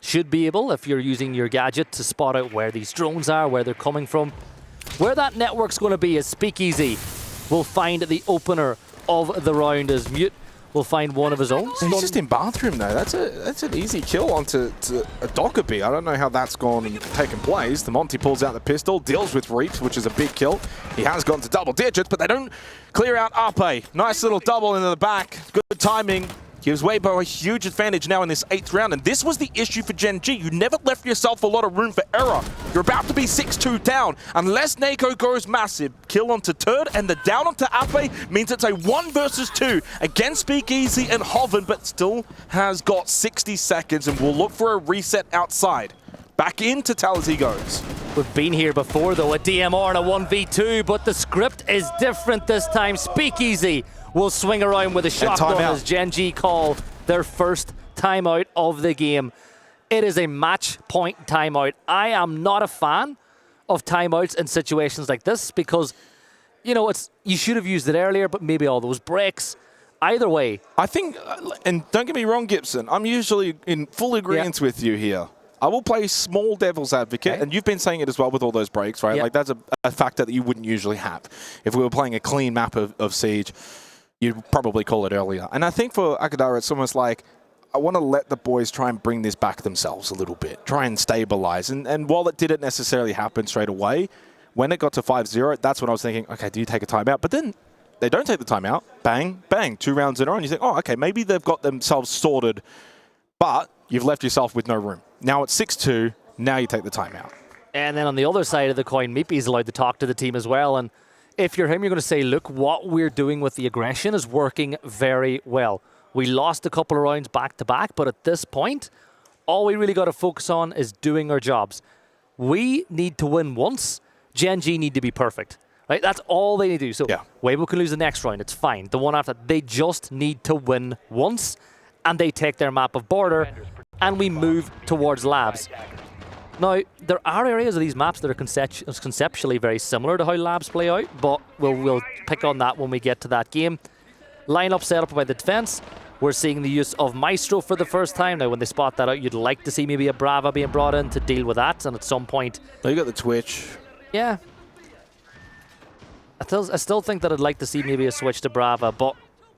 Should be able, if you're using your gadget, to spot out where these drones are, where they're coming from. Where that network's going to be is Speakeasy. We'll find the opener of the round as Mute will find one of his own. He's just in Bathroom, though. That's an easy kill onto a Dockerby. I don't know how that's gone and taken place. The Monty pulls out the pistol, deals with Reaps, which is a big kill. He has gotten to double digits, but they don't clear out Arpe. Nice little double into the back. Good timing. Gives Waybo a huge advantage now in this 8th round, and this was the issue for Gen.G. You never left yourself a lot of room for error. You're about to be 6-2 down. Unless Nako goes massive, kill onto Turd, and the down onto Ape means it's a 1 versus 2 against Speakeasy and Hoven, but still has got 60 seconds and will look for a reset outside. Back into Tal as he goes. We've been here before, though, a DMR and a 1v2, but the script is different this time. Speakeasy will swing around with a shotgun as Gen.G call their first timeout of the game. It is a match point timeout. I am not a fan of timeouts in situations like this because, you know, you should have used it earlier, but maybe all those breaks. Either way. I think, and don't get me wrong, Gibson, I'm usually in full agreement with you here. I will play small devil's advocate, and you've been saying it as well with all those breaks, right? Like that's a factor that you wouldn't usually have. If we were playing a clean map of Siege, you'd probably call it earlier. And I think for Akadara, it's almost like, I want to let the boys try and bring this back themselves a little bit, try and stabilize. And while it didn't necessarily happen straight away, when it got to 5-0, that's when I was thinking, okay, do you take a timeout? But then they don't take the timeout. Bang, bang, 2 rounds in a row. And you think, oh, okay, maybe they've got themselves sorted, but you've left yourself with no room. Now it's 6-2. Now you take the timeout. And then on the other side of the coin, Meepy is allowed to talk to the team as well. And if you're him, you're going to say, look, what we're doing with the aggression is working very well. We lost a couple of rounds back-to-back, but at this point, all we really got to focus on is doing our jobs. We need to win once. Gen.G need to be perfect. Right? That's all they need to do. So Waybo can lose the next round. It's fine. The one after, they just need to win once, and they take their map of border, and we move towards labs. Now, there are areas of these maps that are conceptually very similar to how labs play out, but we'll pick on that when we get to that game. Lineup set up by the defense. We're seeing the use of Maestro for the first time. Now, when they spot that out, you'd like to see maybe a Brava being brought in to deal with that, and at some point... You got the Twitch. Yeah. I still think that I'd like to see maybe a switch to Brava, but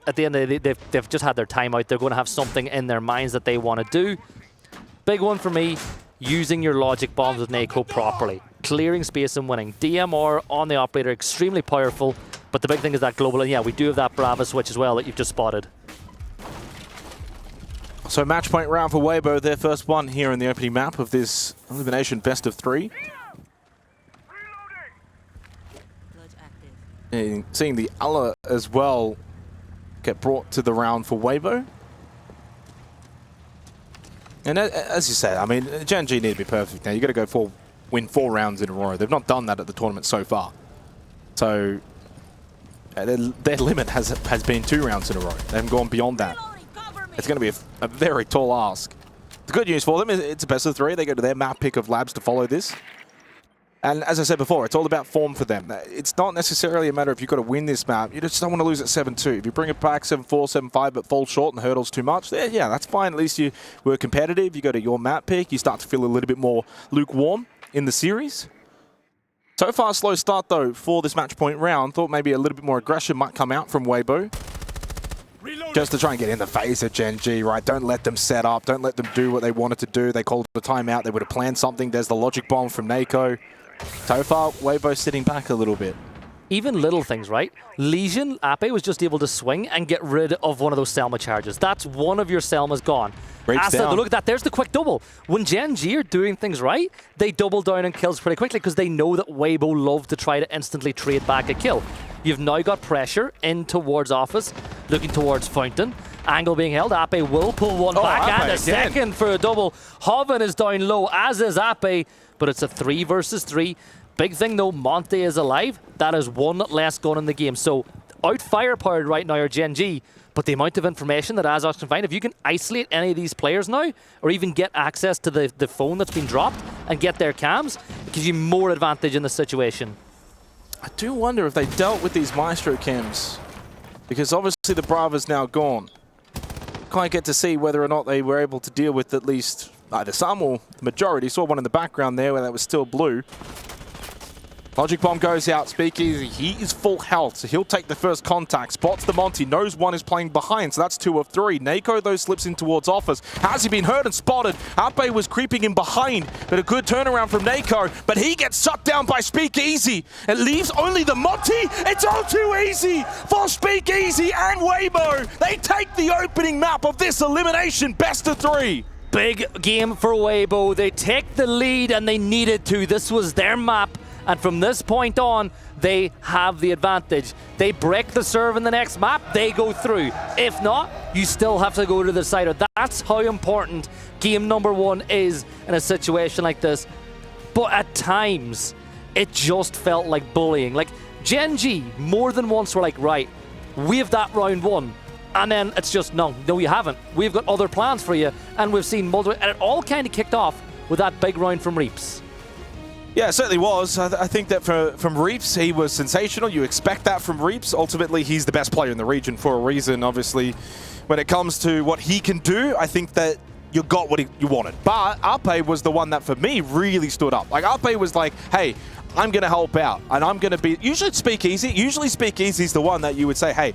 at the end of the day, they've just had their time out. They're going to have something in their minds that they want to do. Big one for me, using your logic bombs with Nako properly. Clearing space and winning. DMR on the operator, extremely powerful, but the big thing is that global, and yeah, we do have that Brava switch as well that you've just spotted. So match point round for Weibo, their first one here in the opening map of this elimination best of 3. And seeing the Allah as well get brought to the round for Weibo. And as you said, I mean, Gen.G need to be perfect now. You got to win 4 rounds in a row. They've not done that at the tournament so far. So their limit has been 2 rounds in a row. They haven't gone beyond that. It's going to be a very tall ask. The good news for them is it's a best of 3. They go to their map pick of labs to follow this. And as I said before, it's all about form for them. It's not necessarily a matter if you've got to win this map. You just don't want to lose at 7-2. If you bring it back 7-4, 7-5, but fall short and hurdles too much, yeah, that's fine. At least you were competitive. You go to your map pick. You start to feel a little bit more lukewarm in the series. So far, slow start, though, for this match point round. Thought maybe a little bit more aggression might come out from Weibo. Just to try and get in the face of Gen.G, right? Don't let them set up. Don't let them do what they wanted to do. They called the timeout. They would have planned something. There's the logic bomb from Nako. So far, Weibo sitting back a little bit. Even little things, right? Lesion, Ape was just able to swing and get rid of one of those Selma charges. That's one of your Selmas gone. Look at that, there's the quick double. When Gen.G are doing things right, they double down on kills pretty quickly because they know that Weibo love to try to instantly trade back a kill. You've now got pressure in towards Office, looking towards Fountain. Angle being held, Ape will pull one back and a second for a double. Hoven is down low, as is Ape, but it's a 3 versus 3. Big thing though, Monte is alive. That is 1 less gun in the game. So out firepowered right now are Gen.G, but the amount of information that Azox can find, if you can isolate any of these players now, or even get access to the phone that's been dropped and get their cams, it gives you more advantage in the situation. I do wonder if they dealt with these Maestro cams, because obviously the Brava's now gone. Can't get to see whether or not they were able to deal with at least either some or the majority. Saw one in the background there where that was still blue. Logic bomb goes out, Speakeasy, he is full health, so he'll take the first contact, spots the Monty, knows one is playing behind, so that's 2 of 3. Nako, though, slips in towards Office. Has he been heard and spotted? Ape was creeping in behind, but a good turnaround from Nako, but he gets shut down by Speakeasy. It leaves only the Monty. It's all too easy for Speakeasy and Weibo. They take the opening map of this elimination best of 3. Big game for Weibo. They take the lead and they needed to. This was their map. And from this point on, they have the advantage. They break the serve in the next map, they go through. If not, you still have to go to the decider. That's how important game number 1 is in a situation like this. But at times, it just felt like bullying. Like, Gen.G more than once were like, right, we have that round 1. And then it's just, no, you haven't. We've got other plans for you. And we've seen multiple, and it all kind of kicked off with that big round from Reaps. Yeah, it certainly was. I think that from Reaps, he was sensational. You expect that from Reaps. Ultimately, he's the best player in the region for a reason. Obviously, when it comes to what he can do, I think that you got what you wanted. But Ape was the one that, for me, really stood up. Like, Ape was like, hey, I'm going to help out, and I'm going to be... Usually it's Speakeasy. Usually Speakeasy is the one that you would say, hey,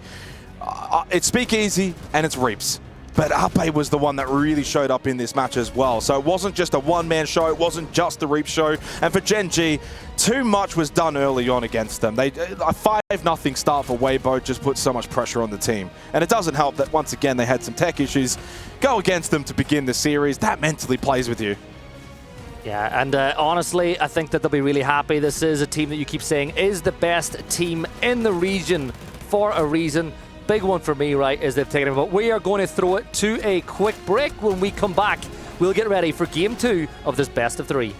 it's Speakeasy and it's Reaps. But Ape was the one that really showed up in this match as well. So it wasn't just a one-man show. It wasn't just the Reap show. And for Gen.G, too much was done early on against them. A 5-0 start for Waybo just put so much pressure on the team. And it doesn't help that, once again, they had some tech issues go against them to begin the series. That mentally plays with you. Yeah, and honestly, I think that they'll be really happy. This is a team that you keep saying is the best team in the region for a reason. Big one for me, right, is they've taken it. But we are going to throw it to a quick break. When we come back, we'll get ready for Game 2 of this best of 3.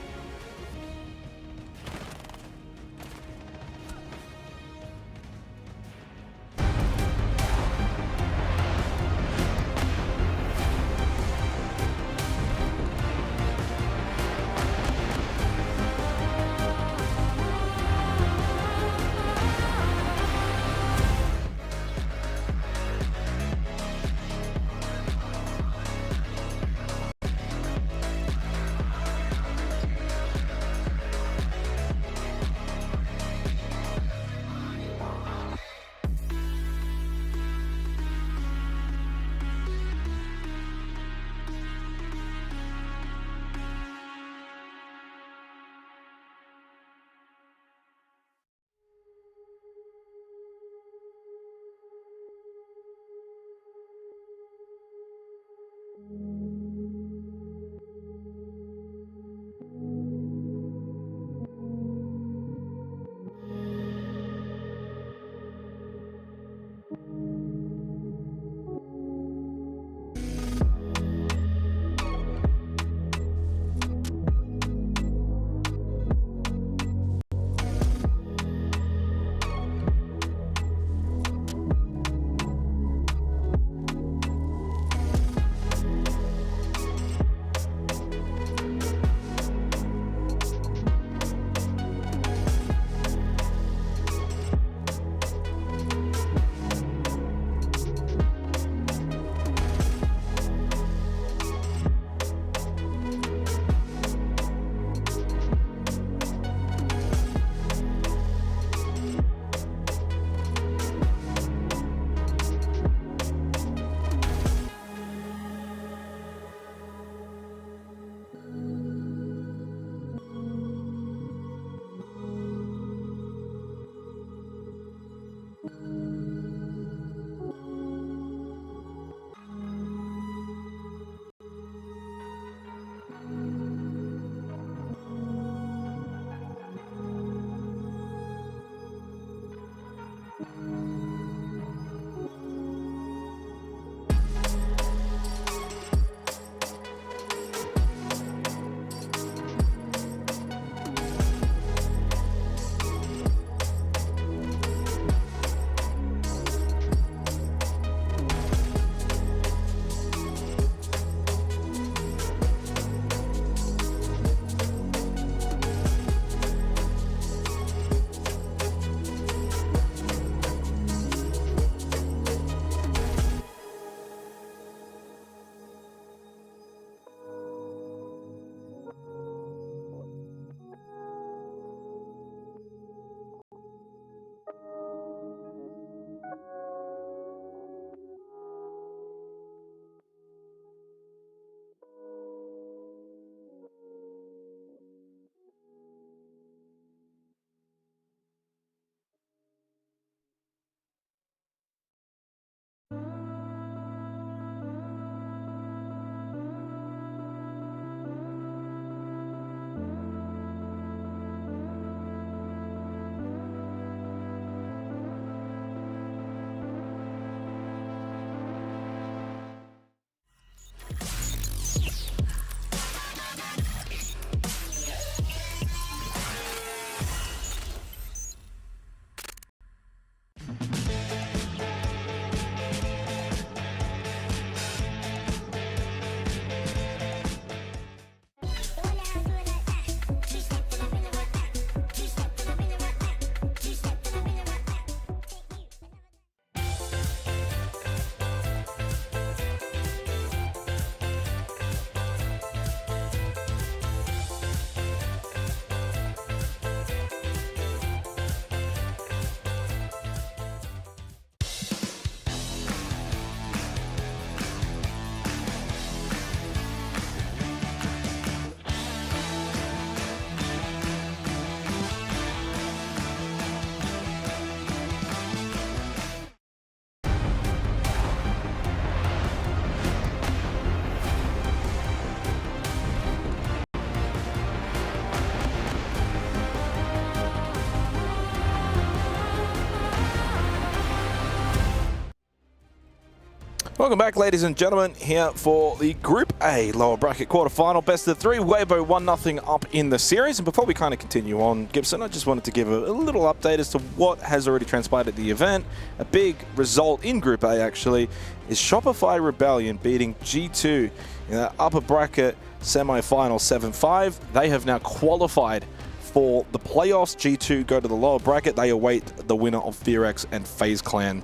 Welcome back, ladies and gentlemen, here for the Group A lower bracket quarterfinal. Best of three, Weibo 1-0 up in the series. And before we kind of continue on, Gibson, I just wanted to give a little update as to what has already transpired at the event. A big result in Group A, actually, is Shopify Rebellion beating G2 in the upper bracket semi-final 7-5. They have now qualified for the playoffs. G2 go to the lower bracket. They await the winner of FearX and FaZe Clan.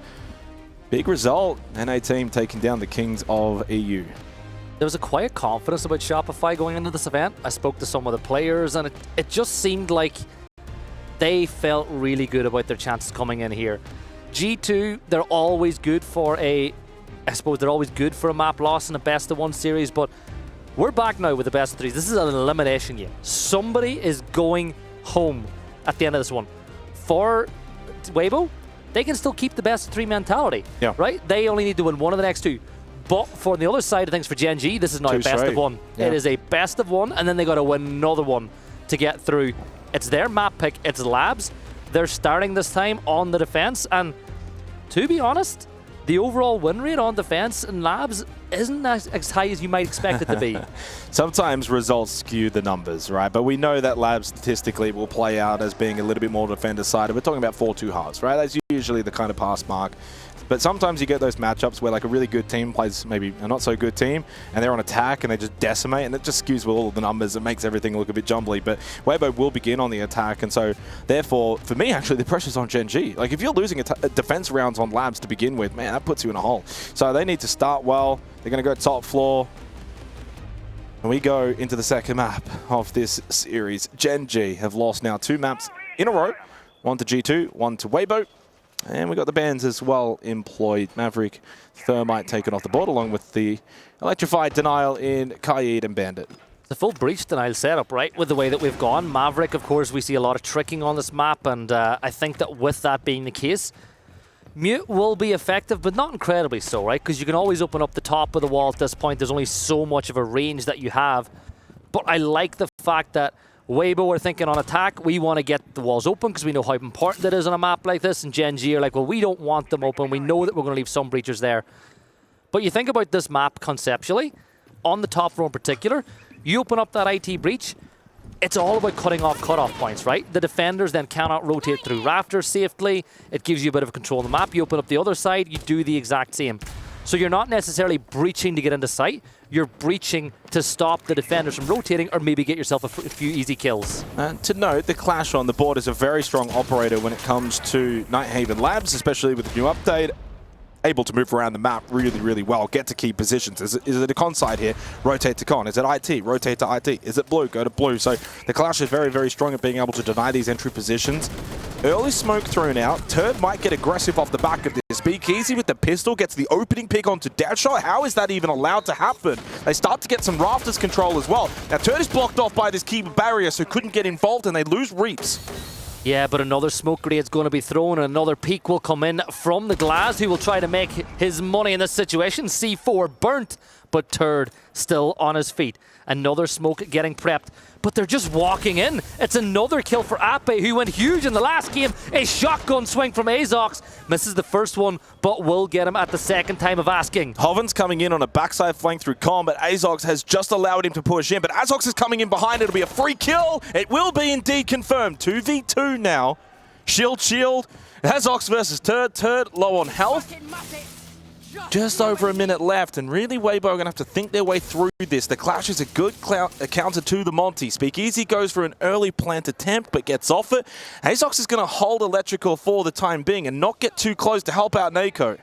Big result, NA team taking down the Kings of EU. There was a quiet confidence about Shopify going into this event. I spoke to some of the players, and it just seemed like they felt really good about their chances coming in here. G2, they're always good for I suppose they're always good for a map loss in a best of one series, but we're back now with the best of threes. This is an elimination game. Somebody is going home at the end of this one. For Weibo, they can still keep the best of three mentality, right? They only need to win one of the next two. But for the other side of things, for Gen.G, this is now a best of one. Yeah. It is a best of one, and then they got to win another one to get through. It's their map pick. It's Labs. They're starting this time on the defense, and to be honest, the overall win rate on defense in Labs isn't as high as you might expect it to be. Sometimes results skew the numbers, right? But we know that Labs statistically will play out as being a little bit more defender-sided. We're talking about 4-2 hearts, right? That's usually the kind of pass mark. But sometimes you get those matchups where like a really good team plays maybe a not-so-good team, and they're on attack, and they just decimate, and it just skews with all of the numbers. It makes everything look a bit jumbly. But Waybo will begin on the attack, and so therefore, for me, actually, the pressure's on Gen.G. Like, if you're losing defense rounds on Labs to begin with, man, that puts you in a hole. So they need to start well. They're going to go top floor. And we go into the second map of this series. Gen.G have lost now 2 maps in a row. One to G2, one to Weibo. And we got the bans as well employed. Maverick, Thermite taken off the board, along with the electrified denial in Kaid and Bandit. The full breach denial setup, right, with the way that we've gone. Maverick, of course, we see a lot of tricking on this map, and I think that with that being the case, Mute will be effective, but not incredibly so, right? Because you can always open up the top of the wall at this point. There's only so much of a range that you have. But I like the fact that Weibo are thinking on attack. We want to get the walls open because we know how important it is on a map like this. And Gen.G are like, well, we don't want them open. We know that we're going to leave some breachers there. But you think about this map conceptually, on the top row in particular, you open up that IT breach, it's all about cutting off cutoff points, right? The defenders then cannot rotate through rafters safely. It gives you a bit of control on the map. You open up the other side, you do the exact same. So you're not necessarily breaching to get into sight. You're breaching to stop the defenders from rotating or maybe get yourself a few easy kills. To note, the Clash on the board is a very strong operator when it comes to Nighthaven Labs, especially with the new update. Able to move around the map really, really well, get to key positions. Is it a con side here? Rotate to con. Is it IT? Rotate to IT. Is it blue? Go to blue. So the Clash is very, very strong at being able to deny these entry positions. Early smoke thrown out. Turd might get aggressive off the back of this. Speakeasy with the pistol gets the opening pick onto Deadshot. How is that even allowed to happen? They start to get some rafters control as well. Now Turd is blocked off by this key barrier, so couldn't get involved, and they lose Reaps. Yeah, but another smoke grade's going to be thrown, and another peek will come in from the Glass, who will try to make his money in this situation. C4 burnt, but Turd still on his feet. Another smoke getting prepped, but they're just walking in. It's another kill for Ape, who went huge in the last game. A shotgun swing from Azox. Misses the first one, but will get him at the second time of asking. Hoven's coming in on a backside flank through Con, but Azox has just allowed him to push in. But Azox is coming in behind. It'll be a free kill. It will be indeed confirmed. 2v2 now. Shield. Azox versus Turd. Turd low on health. Just over a minute left, and really Weibo are going to have to think their way through this. The Clash is a good counter to the Monty. Speakeasy goes for an early plant attempt, but gets off it. Azox is going to hold Electrical for the time being and not get too close to help out Nako.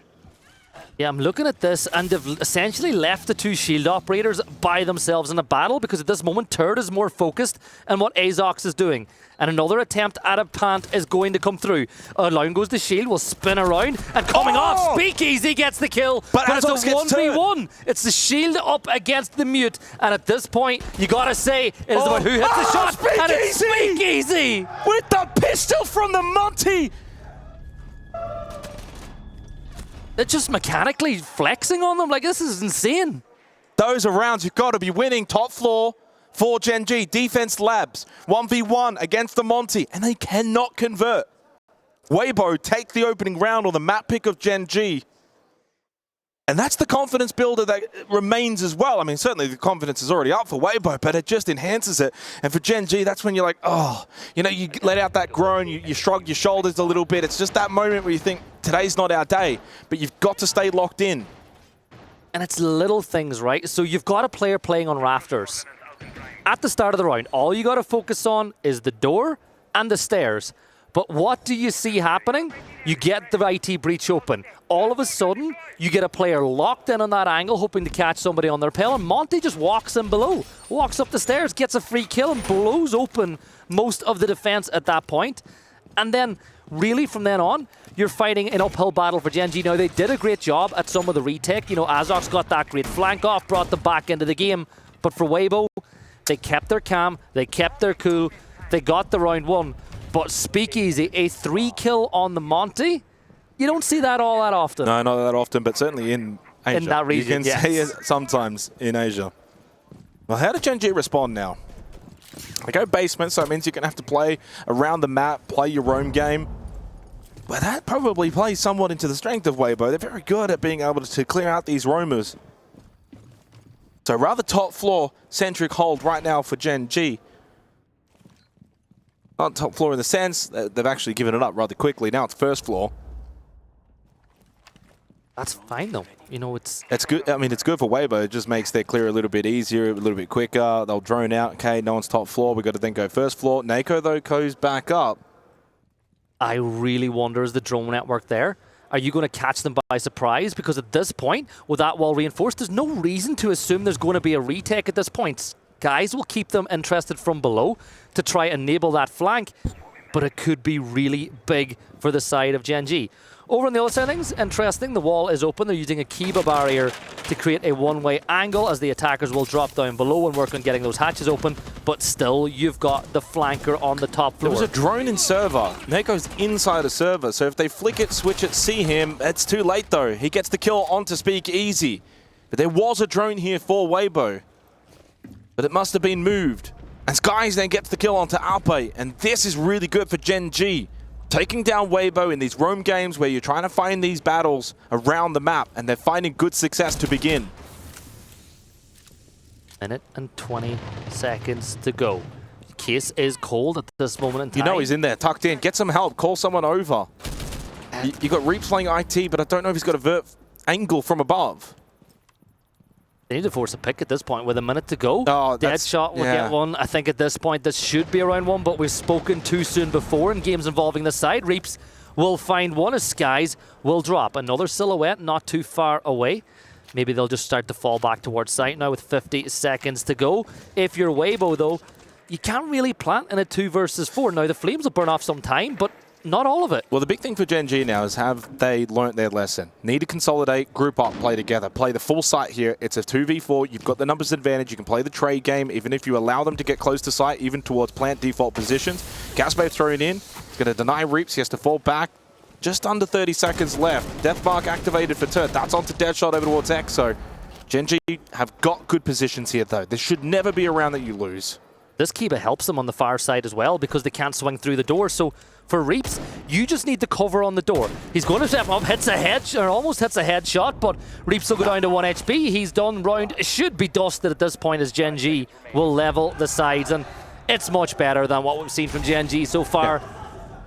Yeah, I'm looking at this, and they've essentially left the 2 shield operators by themselves in a battle, because at this moment, Turd is more focused on what Azox is doing. And another attempt at a plant is going to come through. Down goes the shield, will spin around, and coming off, Speakeasy gets the kill. But it's a 1v1. It's the shield up against the Mute. And at this point, you gotta say, it is about who hits the shot. Speakeasy! And it's Speakeasy! With the pistol from the Monty! They're just mechanically flexing on them. Like, this is insane. Those are rounds you've got to be winning. Top floor for Gen.G. Defense Labs. 1v1 against the Monty, and they cannot convert. Weibo take the opening round on the map pick of Gen.G. And that's the confidence builder that remains as well. I mean, certainly the confidence is already up for Weibo, but it just enhances it. And for Gen.G, that's when you're like, oh, you know, you let out that groan, you shrug your shoulders a little bit. It's just that moment where you think, today's not our day, but you've got to stay locked in. And it's little things, right? So you've got a player playing on rafters. At the start of the round, all you got to focus on is the door and the stairs. But what do you see happening? You get the IT breach open. All of a sudden, you get a player locked in on that angle, hoping to catch somebody on their pell, and Monty just walks in below, walks up the stairs, gets a free kill, and blows open most of the defense at that point. And then, really, from then on, you're fighting an uphill battle for Gen.G. Now, they did a great job at some of the retake. You know, Azok's got that great flank off, brought them back into the game. But for Weibo, they kept their calm, they kept their cool, they got the round one. But Speakeasy, a 3-kill on the Monty, you don't see that all that often. No, not that often, but certainly in Asia. In that region, you can see it sometimes in Asia. Well, how did Gen.G respond now? They go basement, so it means you're going to have to play around the map, play your roam game. But that probably plays somewhat into the strength of Weibo. They're very good at being able to clear out these roamers. So rather top floor centric hold right now for Gen.G. Not top floor in the sense that they've actually given it up rather quickly. Now it's first floor. That's fine though. You know, it's good. I mean, it's good for Weibo. It just makes their clear a little bit easier, a little bit quicker. They'll drone out. Okay, no one's top floor. We've got to then go first floor. Nako, though, goes back up. I really wonder, is the drone network there? Are you going to catch them by surprise? Because at this point, with that wall reinforced, there's no reason to assume there's going to be a retake at this point. Guys will keep them interested from below to try and enable that flank, but it could be really big for the side of Gen.G. Over on the other side of things, interesting, the wall is open. They're using a Kiba barrier to create a one-way angle as the attackers will drop down below and work on getting those hatches open, but still, you've got the flanker on the top floor. There was a drone in server. Nako's inside a server, so if they flick it, switch it, see him, it's too late though. He gets the kill onto Speakeasy. But there was a drone here for Weibo. But it must have been moved. And Skies then gets the kill onto Alpe, and this is really good for Gen.G. Taking down Weibo in these roam games where you're trying to find these battles around the map, and they're finding good success to begin. Minute and 20 seconds to go. Case is cold at this moment in time. You know he's in there, tucked in. Get some help, call someone over. You got Reaps playing IT, but I don't know if he's got a vert angle from above. They need to force a pick at this point with a minute to go. Oh, Deadshot will get one. I think at this point this should be around one, but we've spoken too soon before in games involving the side. Reaps will find one as Skies will drop. Another silhouette not too far away. Maybe they'll just start to fall back towards site now with 50 seconds to go. If you're Weibo though, you can't really plant in a 2 versus 4. Now the flames will burn off some time, but not all of it. Well, the big thing for Gen.G now is have they learnt their lesson. Need to consolidate, group up, play together. Play the full site here. It's a 2v4. You've got the numbers advantage. You can play the trade game, even if you allow them to get close to site, even towards plant default positions. Gasbave thrown in. It's going to deny Reaps. He has to fall back. Just under 30 seconds left. Death Mark activated for Turt. That's onto Deadshot over towards Exo. Gen.G have got good positions here, though. This should never be a round that you lose. This Kiba helps them on the far side as well because they can't swing through the door. So for Reaps, you just need the cover on the door. He's going to step up, hits a head, or almost hits a headshot, but Reaps will go down to 1 HP. He's done round, should be dusted at this point as Gen.G will level the sides, and it's much better than what we've seen from Gen.G so far. Yeah.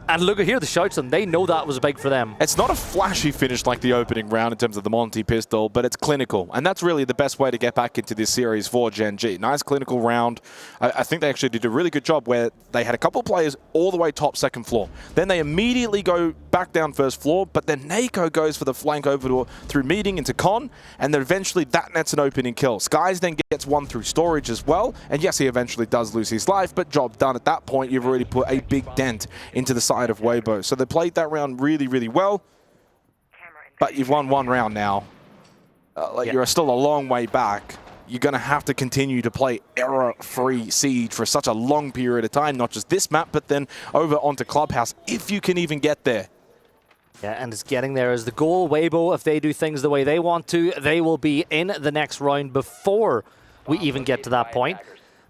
And look at here, the shouts, and they know that was big for them. It's not a flashy finish like the opening round in terms of the Monty pistol, but it's clinical. And that's really the best way to get back into this series for Gen.G. Nice clinical round. I think they actually did a really good job where they had a couple of players all the way top second floor. Then they immediately go back down first floor, but then Nako goes for the flank over through meeting into con, and then eventually that nets an opening kill. Skies then gets one through storage as well, and yes, he eventually does lose his life, but job done at that point. You've already put a big dent into the side of Weibo. So they played that round really, really well, but you've won one round now. You're still a long way back. You're going to have to continue to play error-free Siege for such a long period of time, not just this map, but then over onto Clubhouse, if you can even get there. Yeah, and it's getting there as the goal. Weibo, if they do things the way they want to, they will be in the next round before we even get to that point.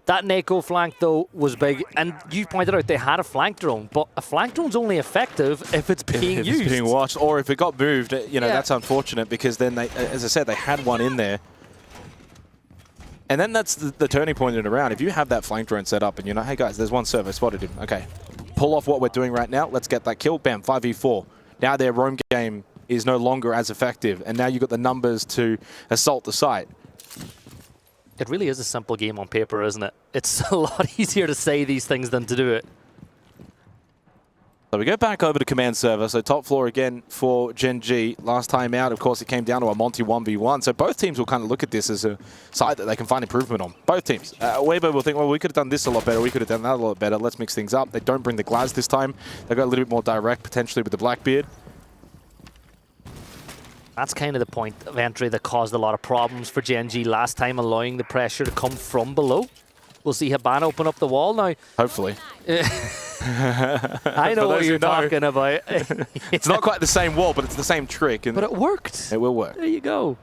That Nako flank, though, was big. And you pointed out they had a flank drone, but a flank drone's only effective if it's being used. It's being watched, or if it got moved, you know, that's unfortunate because then, they, as I said, they had one in there. And then that's the turning point in a round. If you have that flank drone set up and you're like, hey, guys, there's one server, spotted him. Okay, pull off what we're doing right now. Let's get that kill. Bam, 5v4. Now their roam game is no longer as effective, and now you've got the numbers to assault the site. It really is a simple game on paper, isn't it? It's a lot easier to say these things than to do it. So we go back over to command server. So top floor again for Gen.G. Last time out, of course, it came down to a Monty 1v1. So both teams will kind of look at this as a side that they can find improvement on. Both teams. Waybo will think, well, we could have done this a lot better. We could have done that a lot better. Let's mix things up. They don't bring the Glaz this time. They go a little bit more direct, potentially with the Blackbeard. That's kind of the point of entry that caused a lot of problems for Gen.G last time, allowing the pressure to come from below. We'll see Haban open up the wall now. Hopefully. I know what you're talking about. It's not quite the same wall, but it's the same trick. But it worked. It will work. There you go.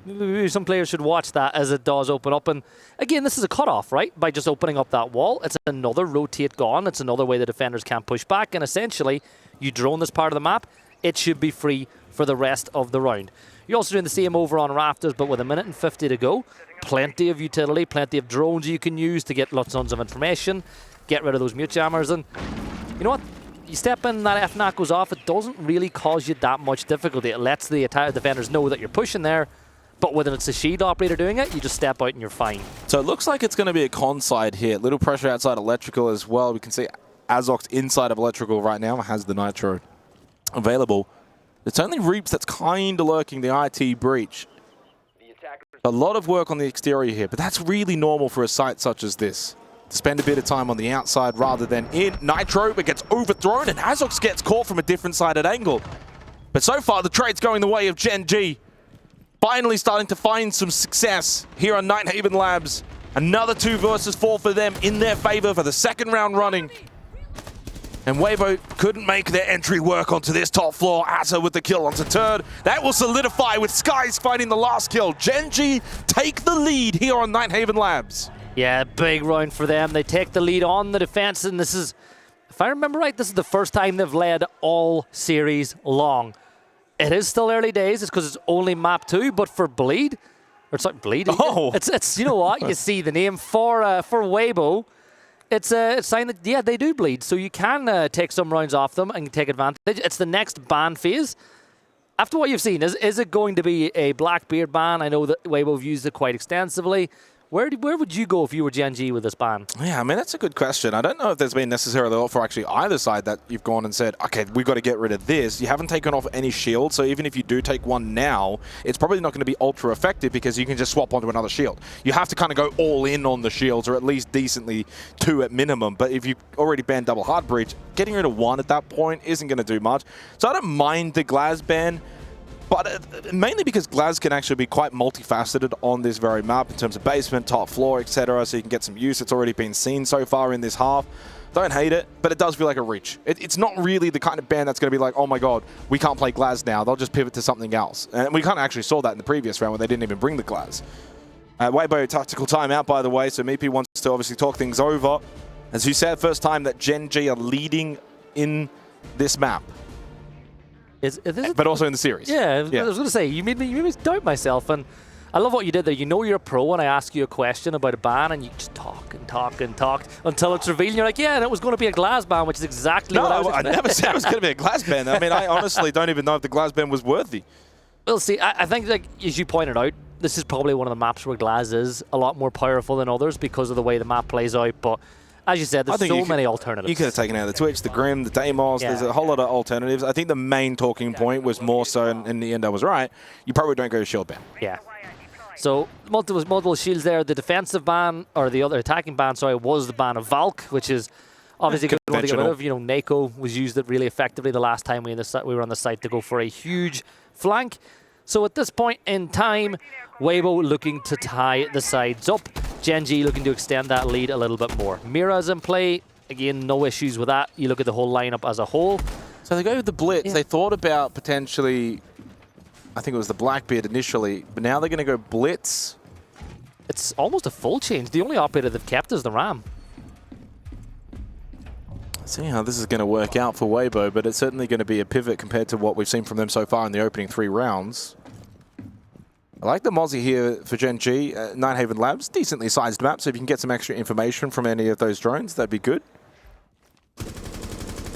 Maybe some players should watch that as it does open up. And again, this is a cutoff, right? By just opening up that wall, it's another rotate gone. It's another way the defenders can't push back. And essentially, you drone this part of the map, it should be free for the rest of the round. You're also doing the same over on Rafters, but with 1:50 to go. Plenty of utility, plenty of drones you can use to get lots and tons of information, get rid of those mute jammers, and you know what? You step in, that FNAC goes off, it doesn't really cause you that much difficulty. It lets the defenders know that you're pushing there, but when it's a shield operator doing it, you just step out and you're fine. So it looks like it's going to be a con side here. Little pressure outside electrical as well. We can see Azox inside of electrical right now has the Nitro available. It's only Reaps that's kind of lurking the IT breach. A lot of work on the exterior here, but that's really normal for a site such as this. To spend a bit of time on the outside rather than in. Nitro, but gets overthrown, and Azox gets caught from a different sided angle. But so far, the trade's going the way of Gen.G. Finally starting to find some success here on Nighthaven Labs. Another 2 versus 4 for them in their favor for the second round running. And Waybo couldn't make their entry work onto this top floor. Asa with the kill onto Turd. That will solidify with Skies finding the last kill. Gen.G take the lead here on Nighthaven Labs. Yeah, big round for them. They take the lead on the defense, and this is, if I remember right, this is the first time they've led all series long. It is still early days. It's because it's only map 2, but for Bleed, or sorry, Bleed. Oh, it's you know what? You see the name for Waybo. It's a sign that, yeah, they do bleed, so you can take some rounds off them and take advantage. It's the next ban phase. After what you've seen, is it going to be a Blackbeard ban? I know that Weibo have used it quite extensively. Where would you go if you were Gen.G with this ban? Yeah, I mean, that's a good question. I don't know if there's been necessarily a lot for actually either side that you've gone and said, okay, we've got to get rid of this. You haven't taken off any shield, so even if you do take one now, it's probably not going to be ultra effective because you can just swap onto another shield. You have to kind of go all in on the shields, or at least decently 2 at minimum. But if you've already banned double hard breach, getting rid of 1 at that point isn't going to do much. So I don't mind the Glaz ban. But mainly because Glaz can actually be quite multifaceted on this very map in terms of basement, top floor, etc. So you can get some use. It's already been seen so far in this half. Don't hate it, but it does feel like a reach. It's not really the kind of ban that's going to be like, oh my god, we can't play Glaz now. They'll just pivot to something else. And we kind of actually saw that in the previous round when they didn't even bring the Glaz. Weibo, tactical timeout, by the way. So Meepy wants to obviously talk things over. As you said, first time that Gen.G are leading in this map. But also in the series. Yeah, I was going to say, you made me doubt myself, and I love what you did there. You know you're a pro, and I ask you a question about a ban, and you just talk and talk and talk until it's revealed, and you're like, yeah, and it was going to be a Glaz ban, which is exactly what I was expecting. I never said it was going to be a Glaz ban. I mean, I honestly don't even know if the Glaz ban was worthy. We'll see. I think, like as you pointed out, this is probably one of the maps where Glaz is a lot more powerful than others because of the way the map plays out, but as you said, there's so many alternatives. You could have taken out the Twitch, the Grim, the Deimos. Yeah. There's a whole lot of alternatives. I think the main talking point was more so, and in the end I was right, you probably don't go to shield ban. Yeah. So multiple shields there. The defensive ban, or the other attacking ban, sorry, was the ban of Valk, which is obviously good to get rid of. You know, Nako was used it really effectively the last time we were on the site to go for a huge flank. So at this point in time, Weibo looking to tie the sides up. Gen.G looking to extend that lead a little bit more. Mira's in play. Again, no issues with that. You look at the whole lineup as a whole. So they go with the Blitz. Yeah. They thought about potentially, I think it was the Blackbeard initially, but now they're going to go Blitz it's almost a full change. The only operator they've kept is the Ram. See how this is going to work out for Waybo, but it's certainly going to be a pivot compared to what we've seen from them so far in the opening 3 rounds. I like the Mozzie here for Gen.G. Nighthaven Labs, decently sized map, so if you can get some extra information from any of those drones, that'd be good.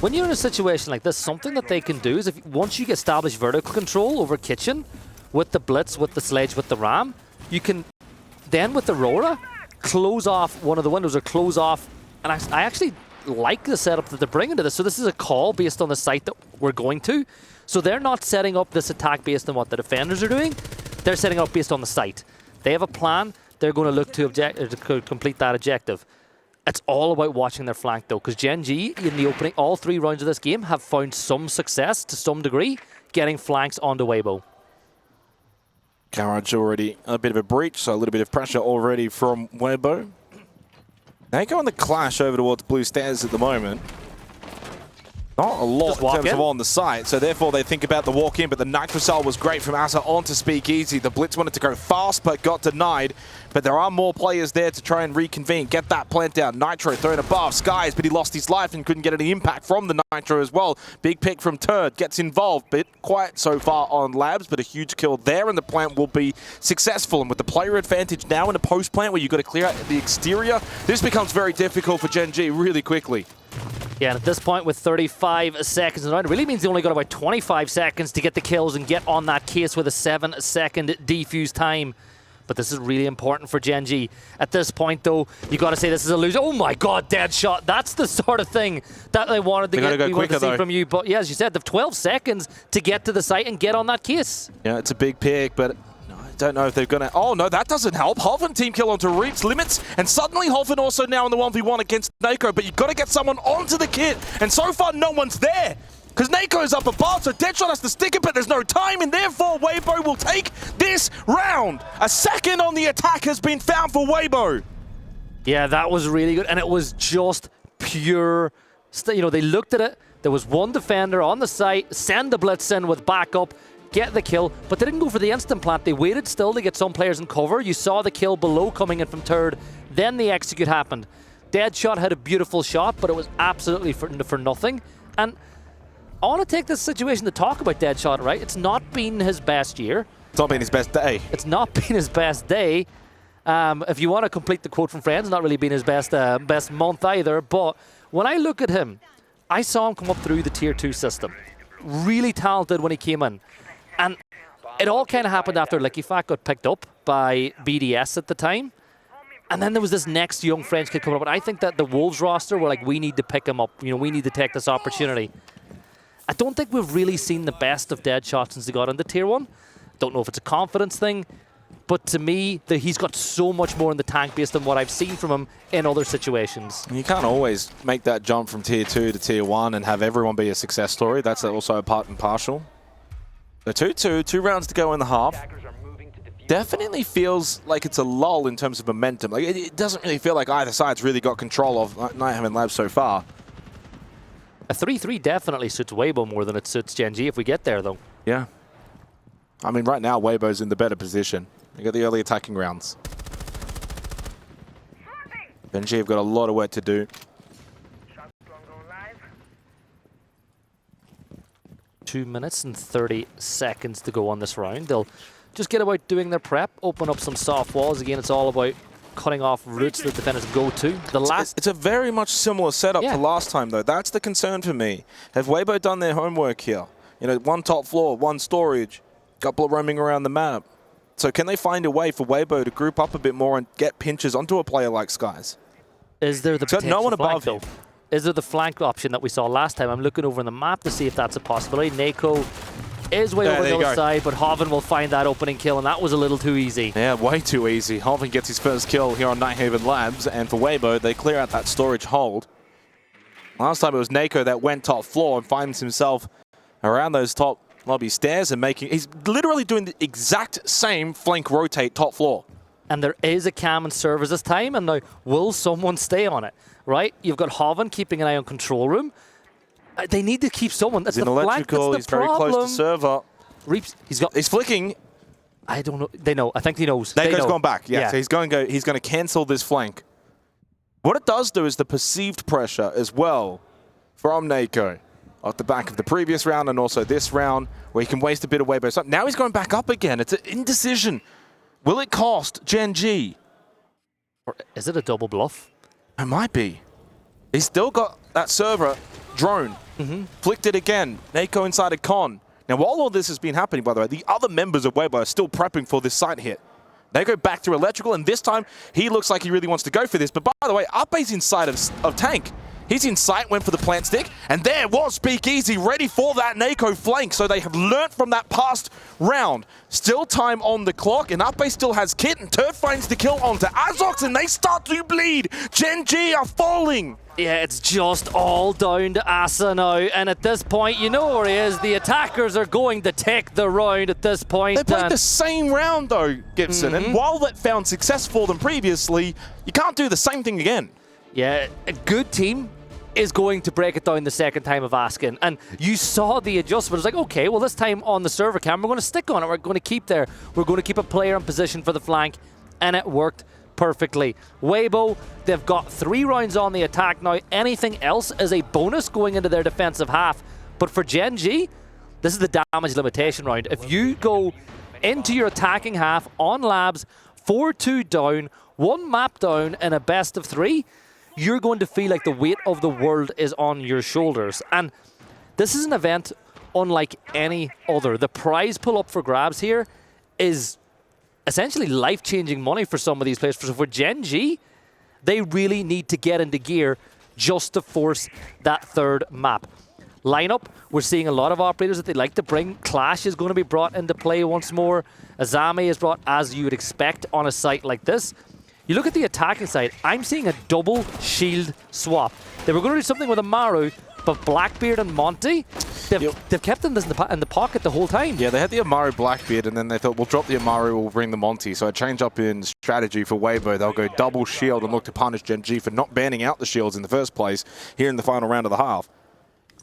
When you're in a situation like this, something that they can do is once you establish vertical control over Kitchen, with the Blitz, with the Sledge, with the Ram, you can then with the Aurora close off one of the windows or close off, and I actually like the setup that they're bringing to this. So this is a call based on the site that we're going to. So they're not setting up this attack based on what the defenders are doing. They're setting up based on the site. They have a plan. They're going to look to complete that objective. It's all about watching their flank, though, because Gen.G, in the opening, all 3 rounds of this game, have found some success, to some degree, getting flanks onto Weibo. Garage already a bit of a breach, so a little bit of pressure already from Weibo. They go on the clash over towards Blue Stairs at the moment. Not a lot in terms of on the site, so therefore they think about the walk-in, but the Nitro was great from Asa onto Speakeasy. The Blitz wanted to go fast, but got denied. But there are more players there to try and reconvene, get that plant down. Nitro thrown above Skies, but he lost his life and couldn't get any impact from the Nitro as well. Big pick from Turd, gets involved, but quiet so far on Labs, but a huge kill there, and the plant will be successful. And with the player advantage now in a post-plant where you've got to clear out the exterior, this becomes very difficult for Gen.G really quickly. Yeah, and at this point with 35 seconds around, it really means they only got about 25 seconds to get the kills and get on that case with a 7-second defuse time. But this is really important for Gen.G. At this point, though, you got to say this is a loser. Oh my God, dead shot. That's the sort of thing that they wanted to see from you. But yeah, as you said, they've 12 seconds to get to the site and get on that case. Yeah, it's a big pick, but don't know if they're going to... Oh, no, that doesn't help. Hoffen team kill onto Reaps limits, and suddenly Hoffen also now in the 1v1 against Nako, but you've got to get someone onto the kit, and so far no one's there, because Nako's up above, so Deadshot has to stick it, but there's no time, and therefore Weibo will take this round. A second on the attack has been found for Weibo. Yeah, that was really good, and it was just pure... You know, they looked at it, there was one defender on the site, send the Blitz in with backup, get the kill, but they didn't go for the instant plant. They waited still to get some players in cover. You saw the kill below coming in from Turd. Then the execute happened. Deadshot had a beautiful shot, but it was absolutely for nothing. And I want to take this situation to talk about Deadshot, right? It's not been his best year. It's not been his best day. It's not been his best day. If you want to complete the quote from Friends, not really been his best month either. But when I look at him, I saw him come up through the Tier 2 system. Really talented when he came in. And it all kind of happened after Liquifact got picked up by BDS at the time. And then there was this next young French kid coming up. And I think that the Wolves roster were like, we need to pick him up. You know, we need to take this opportunity. I don't think we've really seen the best of Deadshot since he got into Tier 1. Don't know if it's a confidence thing. But to me, he's got so much more in the tank based on what I've seen from him in other situations. You can't always make that jump from Tier 2 to Tier 1 and have everyone be a success story. That's also a part and partial. The 2-2, 2 rounds to go in the half. Definitely feels like it's a lull in terms of momentum. Like it doesn't really feel like either side's really got control of Nighthaven Labs so far. A 3-3 definitely suits Weibo more than it suits Gen.G if we get there, though. Yeah. I mean, right now, Weibo's in the better position. They got the early attacking rounds. Gen.G have got a lot of work to do. 2 minutes and 30 seconds to go on this round. They'll just get about doing their prep, open up some soft walls. Again, it's all about cutting off routes that defenders go to. It's a very much similar setup to last time, though. That's the concern for me. Have Weibo done their homework here? You know, 1 top floor, 1 storage, couple of roaming around the map. So can they find a way for Weibo to group up a bit more and get pinches onto a player like Skies? Is there the potential no one above him? Is there the flank option that we saw last time? I'm looking over on the map to see if that's a possibility. Nako is way over the other side, but Hoffen will find that opening kill, and that was a little too easy. Yeah, way too easy. Hoffen gets his first kill here on Nighthaven Labs, and for Weibo, they clear out that storage hold. Last time it was Nako that went top floor and finds himself around those top lobby stairs and he's literally doing the exact same flank rotate top floor. And there is a cam and servers this time, and now will someone stay on it? Right? You've got Hoffen keeping an eye on control room. They need to keep someone. That's he's the in electrical. Flank, he's very close to server. Reaps, He's flicking. I don't know. They know. I think he knows. Nako's gone back. Yeah, Yeah. so he's going to cancel this flank. What it does do is the perceived pressure as well from Nako off the back of the previous round and also this round where he can waste a bit of Waybo. So now he's going back up again. It's an indecision. Will it cost Gen.G? Or is it a double bluff? It might be. He's still got that server drone. Flicked it again. Nako inside a con. Now, while all this has been happening, by the way, the other members of Weibo are still prepping for this site hit. They go back to electrical, and this time, he looks like he really wants to go for this. But by the way, Upbe's inside of tank. He's in sight, went for the plant stick, and there was Speakeasy ready for that Nako flank. So they have learnt from that past round. Still time on the clock, and Upbe still has Kit, and Turf finds the kill onto Azox, and they start to bleed. Gen.G are falling. Yeah, it's just all down to Asa now. And at this point, you know where he is. The attackers are going to take the round at this point. They played the same round, though, Gibson. And while that found success for them previously, you can't do the same thing again. Yeah, a good team is going to break it down the second time of asking. And you saw the adjustment. It's like, okay, well, this time on the server cam, we're going to stick on it. We're going to keep there. We're going to keep a player in position for the flank. And it worked perfectly. Waybo, they've got 3 rounds on the attack now. Anything else is a bonus going into their defensive half. But for Gen.G, this is the damage limitation round. If you go into your attacking half on Labs, 4-2 down, 1 map down in a best of 3, you're going to feel like the weight of the world is on your shoulders. And this is an event unlike any other. The prize pull up for grabs here is essentially life-changing money for some of these players. So for Gen.G, they really need to get into gear just to force that 3rd map. Lineup, we're seeing a lot of operators that they like to bring. Clash is going to be brought into play once more. Azami is brought as you would expect on a site like this. You look at the attacking side, I'm seeing a double shield swap. They were going to do something with Amaru, but Blackbeard and Monty, they've kept them in the pocket the whole time. Yeah, they had the Amaru Blackbeard, and then they thought, we'll drop the Amaru, we'll bring the Monty. So a change up in strategy for Weibo. They'll go double shield and look to punish Gen.G for not banning out the shields in the first place here in the final round of the half.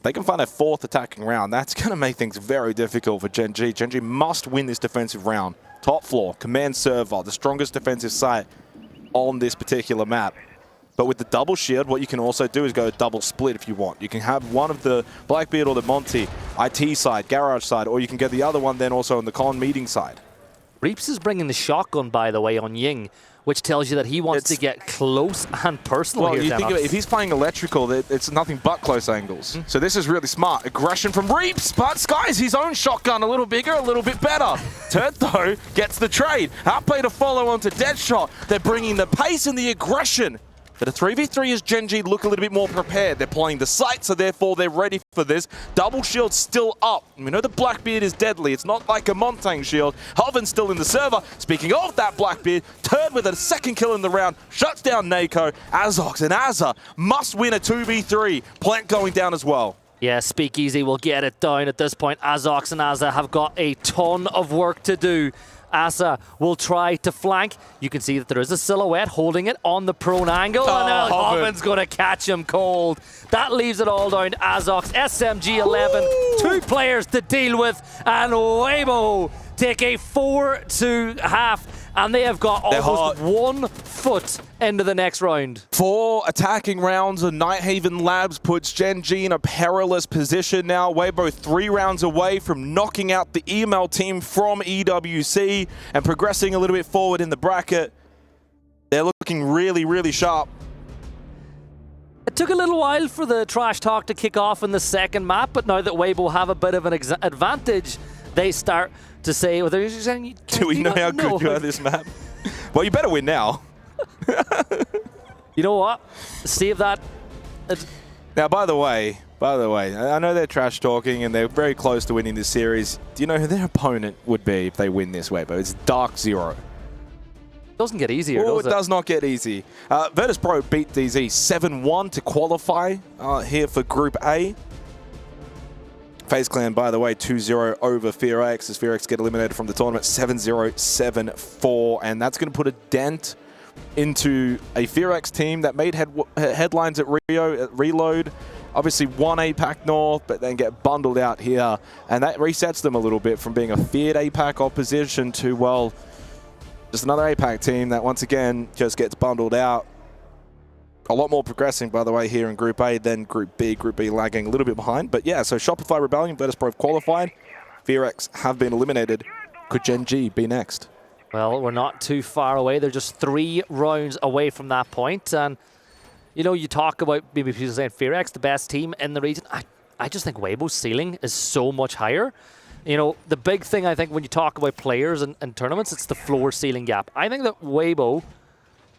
They can find a 4th attacking round. That's going to make things very difficult for Gen.G. Gen.G must win this defensive round. Top floor, command server, the strongest defensive site on this particular map. But with the double shield, what you can also do is go double split if you want. You can have one of the Blackbeard or the Monty IT side, garage side, or you can get the other one then also on the con meeting side. Reaps is bringing the shotgun, by the way, on Ying, which tells you that he wants to get close and personal well, here. You think of it, if he's playing electrical, it's nothing but close angles. So this is really smart. Aggression from Reaps, but Sky's his own shotgun, a little bigger, a little bit better. Turd, though, gets the trade. Outplay to follow onto Deadshot. They're bringing the pace and the aggression. But a 3v3 as Gen.G look a little bit more prepared. They're playing the site, so therefore they're ready for this. Double shield still up. We know the Blackbeard is deadly. It's not like a Montang shield. Hoven's still in the server. Speaking of that Blackbeard, Turd with a 2nd kill in the round. Shuts down Nako. Azox and Azza must win a 2v3. Plant going down as well. Yeah, Speakeasy will get it down at this point. Azox and Azza have got a ton of work to do. Asa will try to flank. You can see that there is a silhouette holding it on the prone angle. And Hoven's going to catch him cold. That leaves it all down to Azox. SMG 11, 2 players to deal with. And Weibo take a 4-2 half. And they have got almost 1 foot into the next round. 4 attacking rounds of Nighthaven Labs puts Gen.G in a perilous position now. Waybo 3 rounds away from knocking out the email team from EWC and progressing a little bit forward in the bracket. They're looking really, really sharp. It took a little while for the trash talk to kick off in the 2nd map, but now that Weibo have a bit of an advantage, they start to say, well, they're saying, do we know how good you are at this map? Well, you better win now. You know what? Save that. Now, by the way, I know they're trash talking and they're very close to winning this series. Do you know who their opponent would be if they win this, Weibo? It's Dark Zero. Doesn't get easier, does it? It does not get easy. Virtus.pro beat DZ 7-1 to qualify here for Group A. FaZe Clan, by the way, 2-0 over FearX as FearX get eliminated from the tournament 7-0, 7-4. And that's going to put a dent into a FearX team that made headlines at Rio, at Reload, obviously one APAC North, but then get bundled out here. And that resets them a little bit from being a feared APAC opposition to, well, just another APAC team that once again just gets bundled out. A lot more progressing, by the way, here in Group A than Group B. Group B lagging a little bit behind. But yeah, so Shopify Rebellion, Virtus.pro have qualified. FearX have been eliminated. Could Gen.G be next? Well, we're not too far away. They're just 3 rounds away from that point. And, you know, you talk about maybe people saying FearX, the best team in the region. I just think Weibo's ceiling is so much higher. You know, the big thing, I think, when you talk about players and tournaments, it's the floor-ceiling gap. I think that Weibo,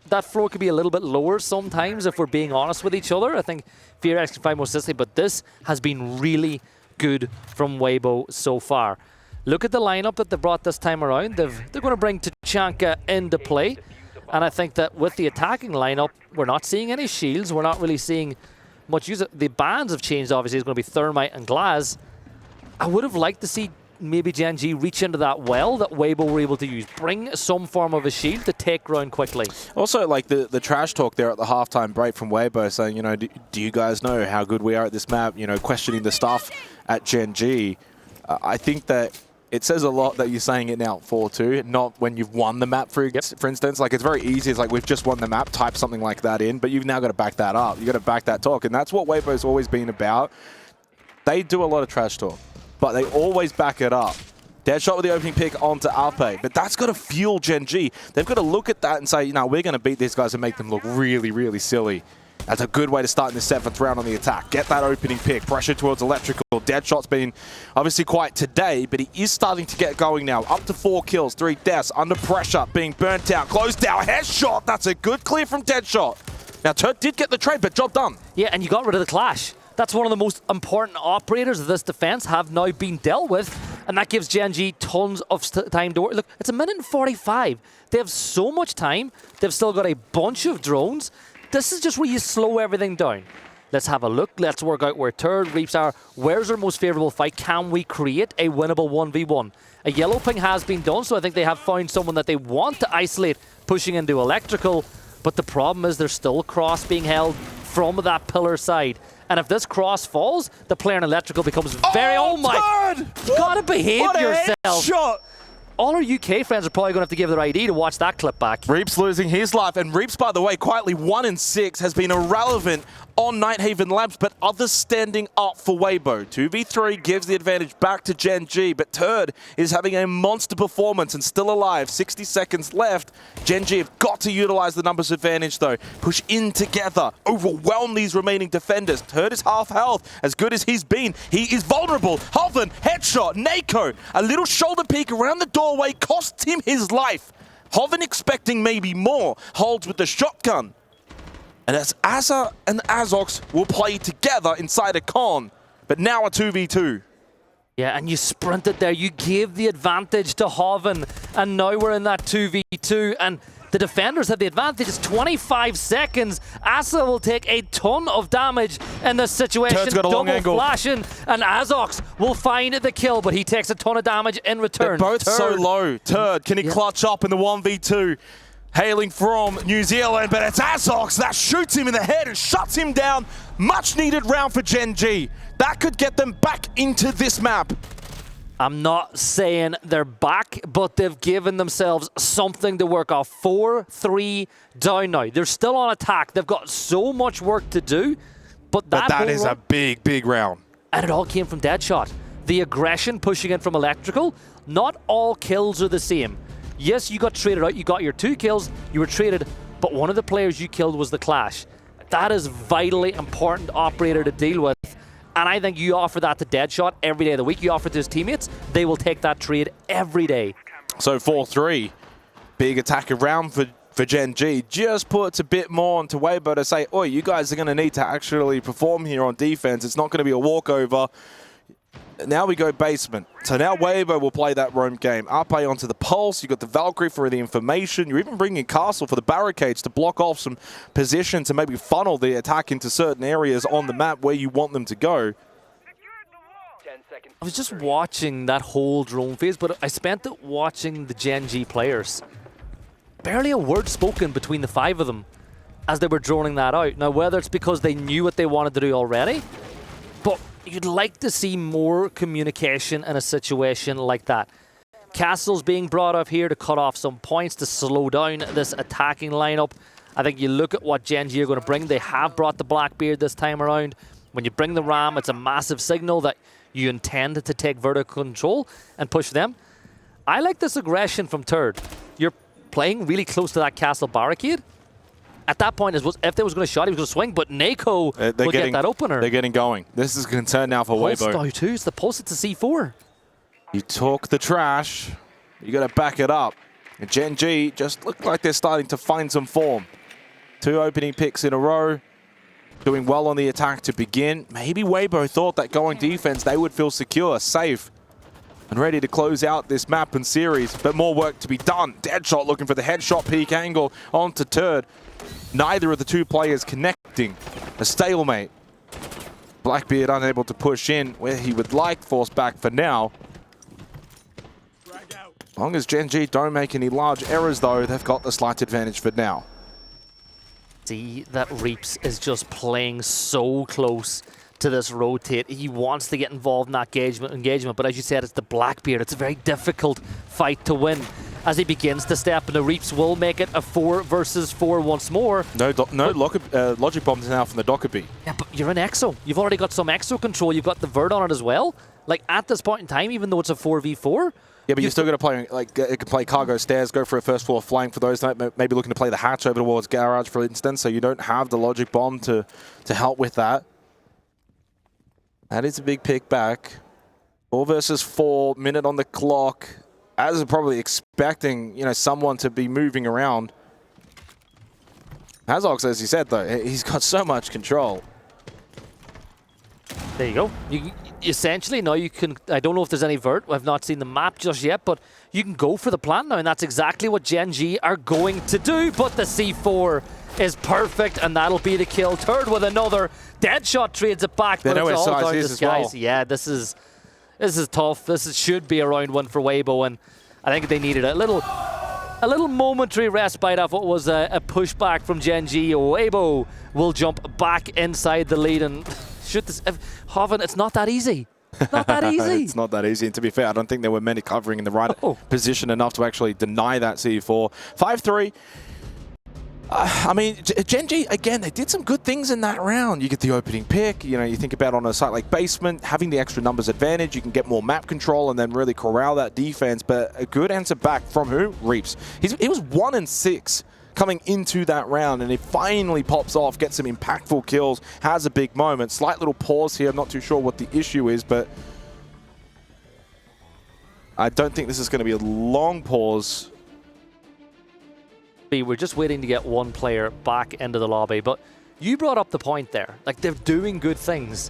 that floor could be a little bit lower sometimes if we're being honest with each other. I think FearX can find more consistency, but this has been really good from Weibo so far. Look at the lineup that they've brought this time around. They're going to bring Tachanka into play. And I think that with the attacking lineup, we're not seeing any shields. We're not really seeing much use. The bans have changed, obviously. It's going to be Thermite and Glaz. I would have liked to see maybe Gen.G reach into that well that Weibo were able to use. Bring some form of a shield to take ground quickly. Also, like the trash talk there at the halftime break from Weibo saying, you know, do you guys know how good we are at this map? You know, questioning the stuff at Gen.G. I think that it says a lot that you're saying it now 4-2, not when you've won the map, for instance. Like, it's very easy. It's like, we've just won the map, type something like that in, but you've now got to back that up. You've got to back that talk, and that's what Weibo's always been about. They do a lot of trash talk, but they always back it up. Deadshot with the opening pick onto Ape, but that's got to fuel Gen.G. They've got to look at that and say, you know, we're going to beat these guys and make them look really, really silly. That's a good way to start in the 7th round on the attack. Get that opening pick. Pressure towards Electrical. Deadshot's been obviously quiet today, but he is starting to get going now. Up to 4 kills, 3 deaths, under pressure, being burnt out. Closed out, headshot. That's a good clear from Deadshot. Now, Turt did get the trade, but job done. Yeah, and you got rid of the clash. That's one of the most important operators of this defense have now been dealt with, and that gives Gen.G tons of time to work. Look, it's 1:45. They have so much time. They've still got a bunch of drones. This is just where you slow everything down. Let's have a look. Let's work out where Turd, Reaps are. Where's our most favorable fight? Can we create a winnable 1v1? A yellow ping has been done, so I think they have found someone that they want to isolate, pushing into Electrical. But the problem is there's still a cross being held from that pillar side. And if this cross falls, the player in Electrical becomes very... Oh my... Turd! You gotta behave yourself. Shot! All our UK fans are probably going to have to give their ID to watch that clip back. Reaps losing his life, and Reaps, by the way, quietly 1-6, has been irrelevant on Nighthaven Labs, but others standing up for Waybo. 2v3 gives the advantage back to Gen.G, but Turd is having a monster performance and still alive. 60 seconds left. Gen.G have got to utilize the numbers advantage, though. Push in together, overwhelm these remaining defenders. Turd is half health, as good as he's been. He is vulnerable. Hoven, headshot, Nako, a little shoulder peek around the doorway costs him his life. Hoven expecting maybe more, holds with the shotgun. And as Asa and Azox will play together inside a con, but now a 2v2. Yeah, and you sprinted there. You gave the advantage to Hoven, and now we're in that 2v2, and the defenders have the advantage. It's 25 seconds. Asa will take a ton of damage in this situation. Turd's got a long angle. Flashing, and Azox will find the kill, but he takes a ton of damage in return. They're both so low. Turd, can he clutch up in the 1v2? Hailing from New Zealand, but it's Azox that shoots him in the head and shuts him down. Much needed round for Gen.G. That could get them back into this map. I'm not saying they're back, but they've given themselves something to work off. 4-3 down now. They're still on attack. They've got so much work to do, but that is a big, big round. And it all came from Deadshot. The aggression pushing in from Electrical. Not all kills are the same. Yes, you got traded out. You got your 2 kills. You were traded, but one of the players you killed was the Clash. That is vitally important operator to deal with. And I think you offer that to Deadshot every day of the week. You offer it to his teammates. They will take that trade every day. So 4-3. Big attack around for Gen.G. Just puts a bit more onto Weibo to say, oh, you guys are going to need to actually perform here on defense. It's not going to be a walkover. Now we go basement. So now Waybo will play that roam game. Ape onto the pulse. You got the Valkyrie for the information. You're even bringing Castle for the barricades to block off some positions and maybe funnel the attack into certain areas on the map where you want them to go. I was just watching that whole drone phase, but I spent it watching the Gen.G players. Barely a word spoken between the 5 of them as they were droning that out. Now, whether it's because they knew what they wanted to do already, you'd like to see more communication in a situation like that. Castle's being brought up here to cut off some points, to slow down this attacking lineup. I think you look at what Gen.G are going to bring. They have brought the Blackbeard this time around. When you bring the Ram, it's a massive signal that you intend to take vertical control and push them. I like this aggression from Turd. You're playing really close to that castle barricade. At that point, if there was going to shot, he was going to swing, but Nako will get that opener. They're getting going. This is a concern now for Weibo. Pulse too. It's the pulse. It's a C4. You talk the trash. You got to back it up. And Gen.G just look like they're starting to find some form. 2 opening picks in a row. Doing well on the attack to begin. Maybe Weibo thought that going defense, they would feel secure, safe, and ready to close out this map and series. But more work to be done. Deadshot looking for the headshot peak angle onto Turd. Neither of the 2 players connecting. A stalemate. Blackbeard unable to push in where he would like, forced back for now. As long as Gen.G don't make any large errors though, they've got the slight advantage for now. See that Reaps is just playing so close to this rotate. He wants to get involved in that engagement, but as you said, it's the Blackbeard. It's a very difficult fight to win as he begins to step, and the Reaps will make it a 4 versus 4 once more. No logic bombs now from the Dockerbee. Yeah, but you're in Exo. You've already got some Exo control. You've got the Vert on it as well. Like, at this point in time, even though it's a 4v4, yeah, but you're still going to play, like, it can play cargo stairs, go for a first floor flank for those that maybe looking to play the hatch over towards garage, for instance, so you don't have the logic bomb to help with that. That is a big pick back. 4 versus 4, minute on the clock. As probably expecting, you know, someone to be moving around. Hazox, as you said, though, he's got so much control. There you go. You essentially, now you can, I don't know if there's any vert, I've not seen the map just yet, but you can go for the plant now, and that's exactly what Gen.G are going to do. But the C4 is perfect, and that'll be the kill. Turd with another. Deadshot trades it back, but it's all down to skies. Well. Yeah, this is tough. This should be a round 1 for Weibo, and I think they needed a little momentary respite of what was a pushback from Gen.G. Weibo will jump back inside the lead and shoot this. Hoven, it's not that easy. Not that easy. It's not that easy, and to be fair, I don't think there were many covering in the right position enough to actually deny that C4. 5-3. I mean, Gen.G, again, they did some good things in that round. You get the opening pick, you know, you think about on a site like Basement, having the extra numbers advantage, you can get more map control and then really corral that defense, but a good answer back from who? Reaps. He was 1-6 coming into that round, and it finally pops off, gets some impactful kills, has a big moment. Slight little pause here, I'm not too sure what the issue is, but I don't think this is going to be a long pause. We're just waiting to get one player back into the lobby, but you brought up the point there. Like, they're doing good things,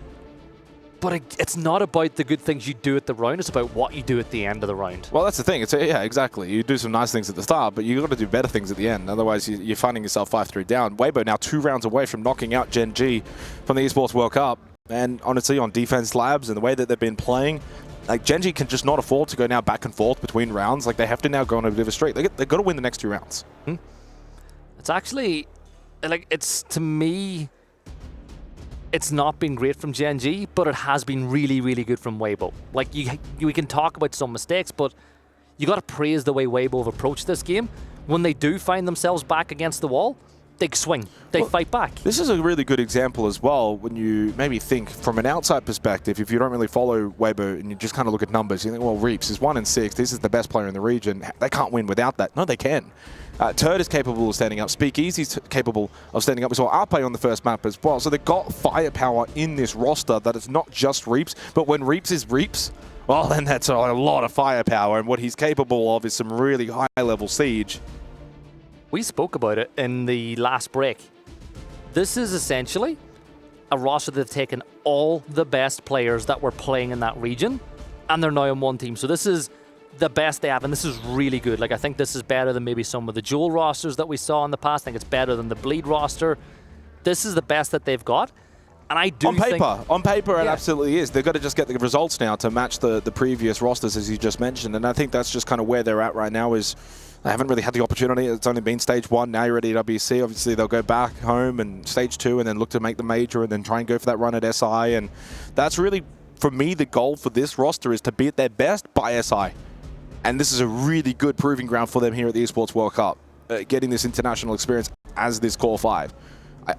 but it's not about the good things you do at the round, it's about what you do at the end of the round. Well, that's the thing. Yeah, exactly. You do some nice things at the start, but you've got to do better things at the end. Otherwise, you're finding yourself 5-3 down. Weibo now 2 rounds away from knocking out Gen.G from the Esports World Cup. And honestly, on Defense Labs and the way that they've been playing, like, Gen.G can just not afford to go now back and forth between rounds. Like, they have to now go on a bit of a streak. They've got to win the next 2 rounds. It's actually, like, it's, to me, it's not been great from Gen.G, but it has been really, really good from Weibo. Like, we can talk about some mistakes, but you got to praise the way Weibo have approached this game. When they do find themselves back against the wall, they swing, they fight back. This is a really good example as well when you maybe think from an outside perspective, if you don't really follow Weibo and you just kind of look at numbers, you think, well, Reaps is 1-6, this is the best player in the region, they can't win without that. No, they can. Turd is capable of standing up. Speakeasy's capable of standing up. We saw Arpe on the first map as well. So they've got firepower in this roster that it's not just Reaps, but when Reaps is Reaps, well, then that's a lot of firepower, and what he's capable of is some really high-level siege. We spoke about it in the last break. This is essentially a roster that have taken all the best players that were playing in that region, and they're now on one team. So this is the best they have, and this is really good. Like, I think this is better than maybe some of the Jewel rosters that we saw in the past. I think it's better than the Bleed roster. This is the best that they've got, And I do on paper, it yeah. absolutely is. They've got to just get the results now to match the previous rosters, as you just mentioned. And I think that's just kind of where they're at right now. Is they haven't really had the opportunity. It's only been stage 1. Now you're at EWC. Obviously, they'll go back home and stage 2, and then look to make the major, and then try and go for that run at SI. And that's really, for me, the goal for this roster is to be at their best by SI. And this is a really good proving ground for them here at the Esports World Cup, getting this international experience as this core 5.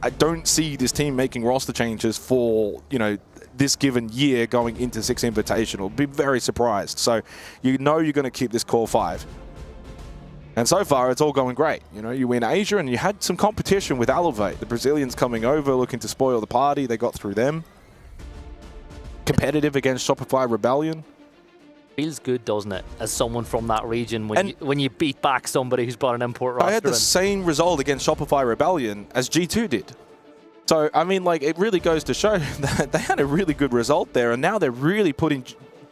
I don't see this team making roster changes for, you know, this given year going into 6 Invitational. Be very surprised. So you know you're going to keep this core 5. And so far, it's all going great. You know, you win Asia, and you had some competition with Elevate. The Brazilians coming over, looking to spoil the party. They got through them. Competitive against Shopify Rebellion. Feels good, doesn't it, as someone from that region when you beat back somebody who's brought an import roster. I had the same result against Shopify Rebellion as G2 did. So, I mean, like, it really goes to show that they had a really good result there, and now they're really putting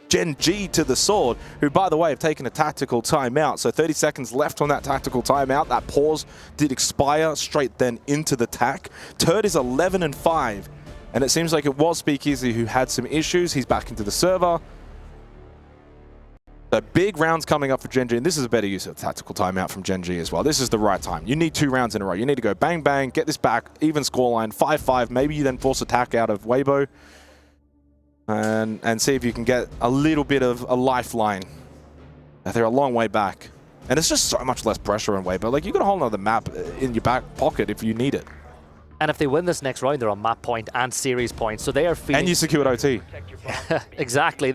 Gen.G to the sword, who, by the way, have taken a tactical timeout. So 30 seconds left on that tactical timeout. That pause did expire straight then into the tack. Turd is 11-5, and it seems like it was Speakeasy who had some issues. He's back into the server. The big rounds coming up for Gen.G, and this is a better use of tactical timeout from Gen.G as well. This is the right time. You need 2 rounds in a row. You need to go bang, bang, get this back, even scoreline, 5-5. Maybe you then force attack out of Weibo and see if you can get a little bit of a lifeline. They're a long way back. And it's just so much less pressure on Weibo. Like, you got a whole other map in your back pocket if you need it. And if they win this next round, they're on map point and series point, so they are feeling... And you secured OT. Exactly.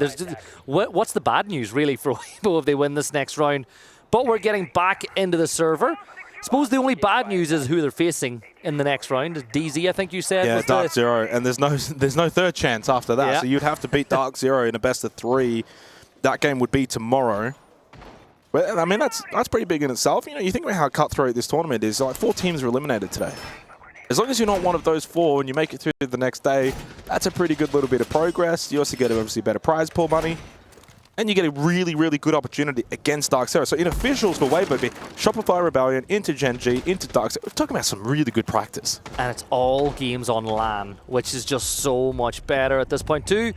What's the bad news, really, for Weibo if they win this next round? But we're getting back into the server. I suppose the only bad news is who they're facing in the next round. DZ, I think you said. Yeah, Dark Zero. And there's no third chance after that. Yeah. So you'd have to beat Dark Zero in a best of 3. That game would be tomorrow. Well, I mean, that's pretty big in itself. You know, you think about how cutthroat this tournament is. Like, 4 teams are eliminated today. As long as you're not one of those 4 and you make it through the next day, that's a pretty good little bit of progress. You also get obviously better prize pool money. And you get a really, really good opportunity against Dark Zero. So in officials for Weibo, Shopify Rebellion into Gen.G, into Dark Zero. We're talking about some really good practice. And it's all games on LAN, which is just so much better at this point too.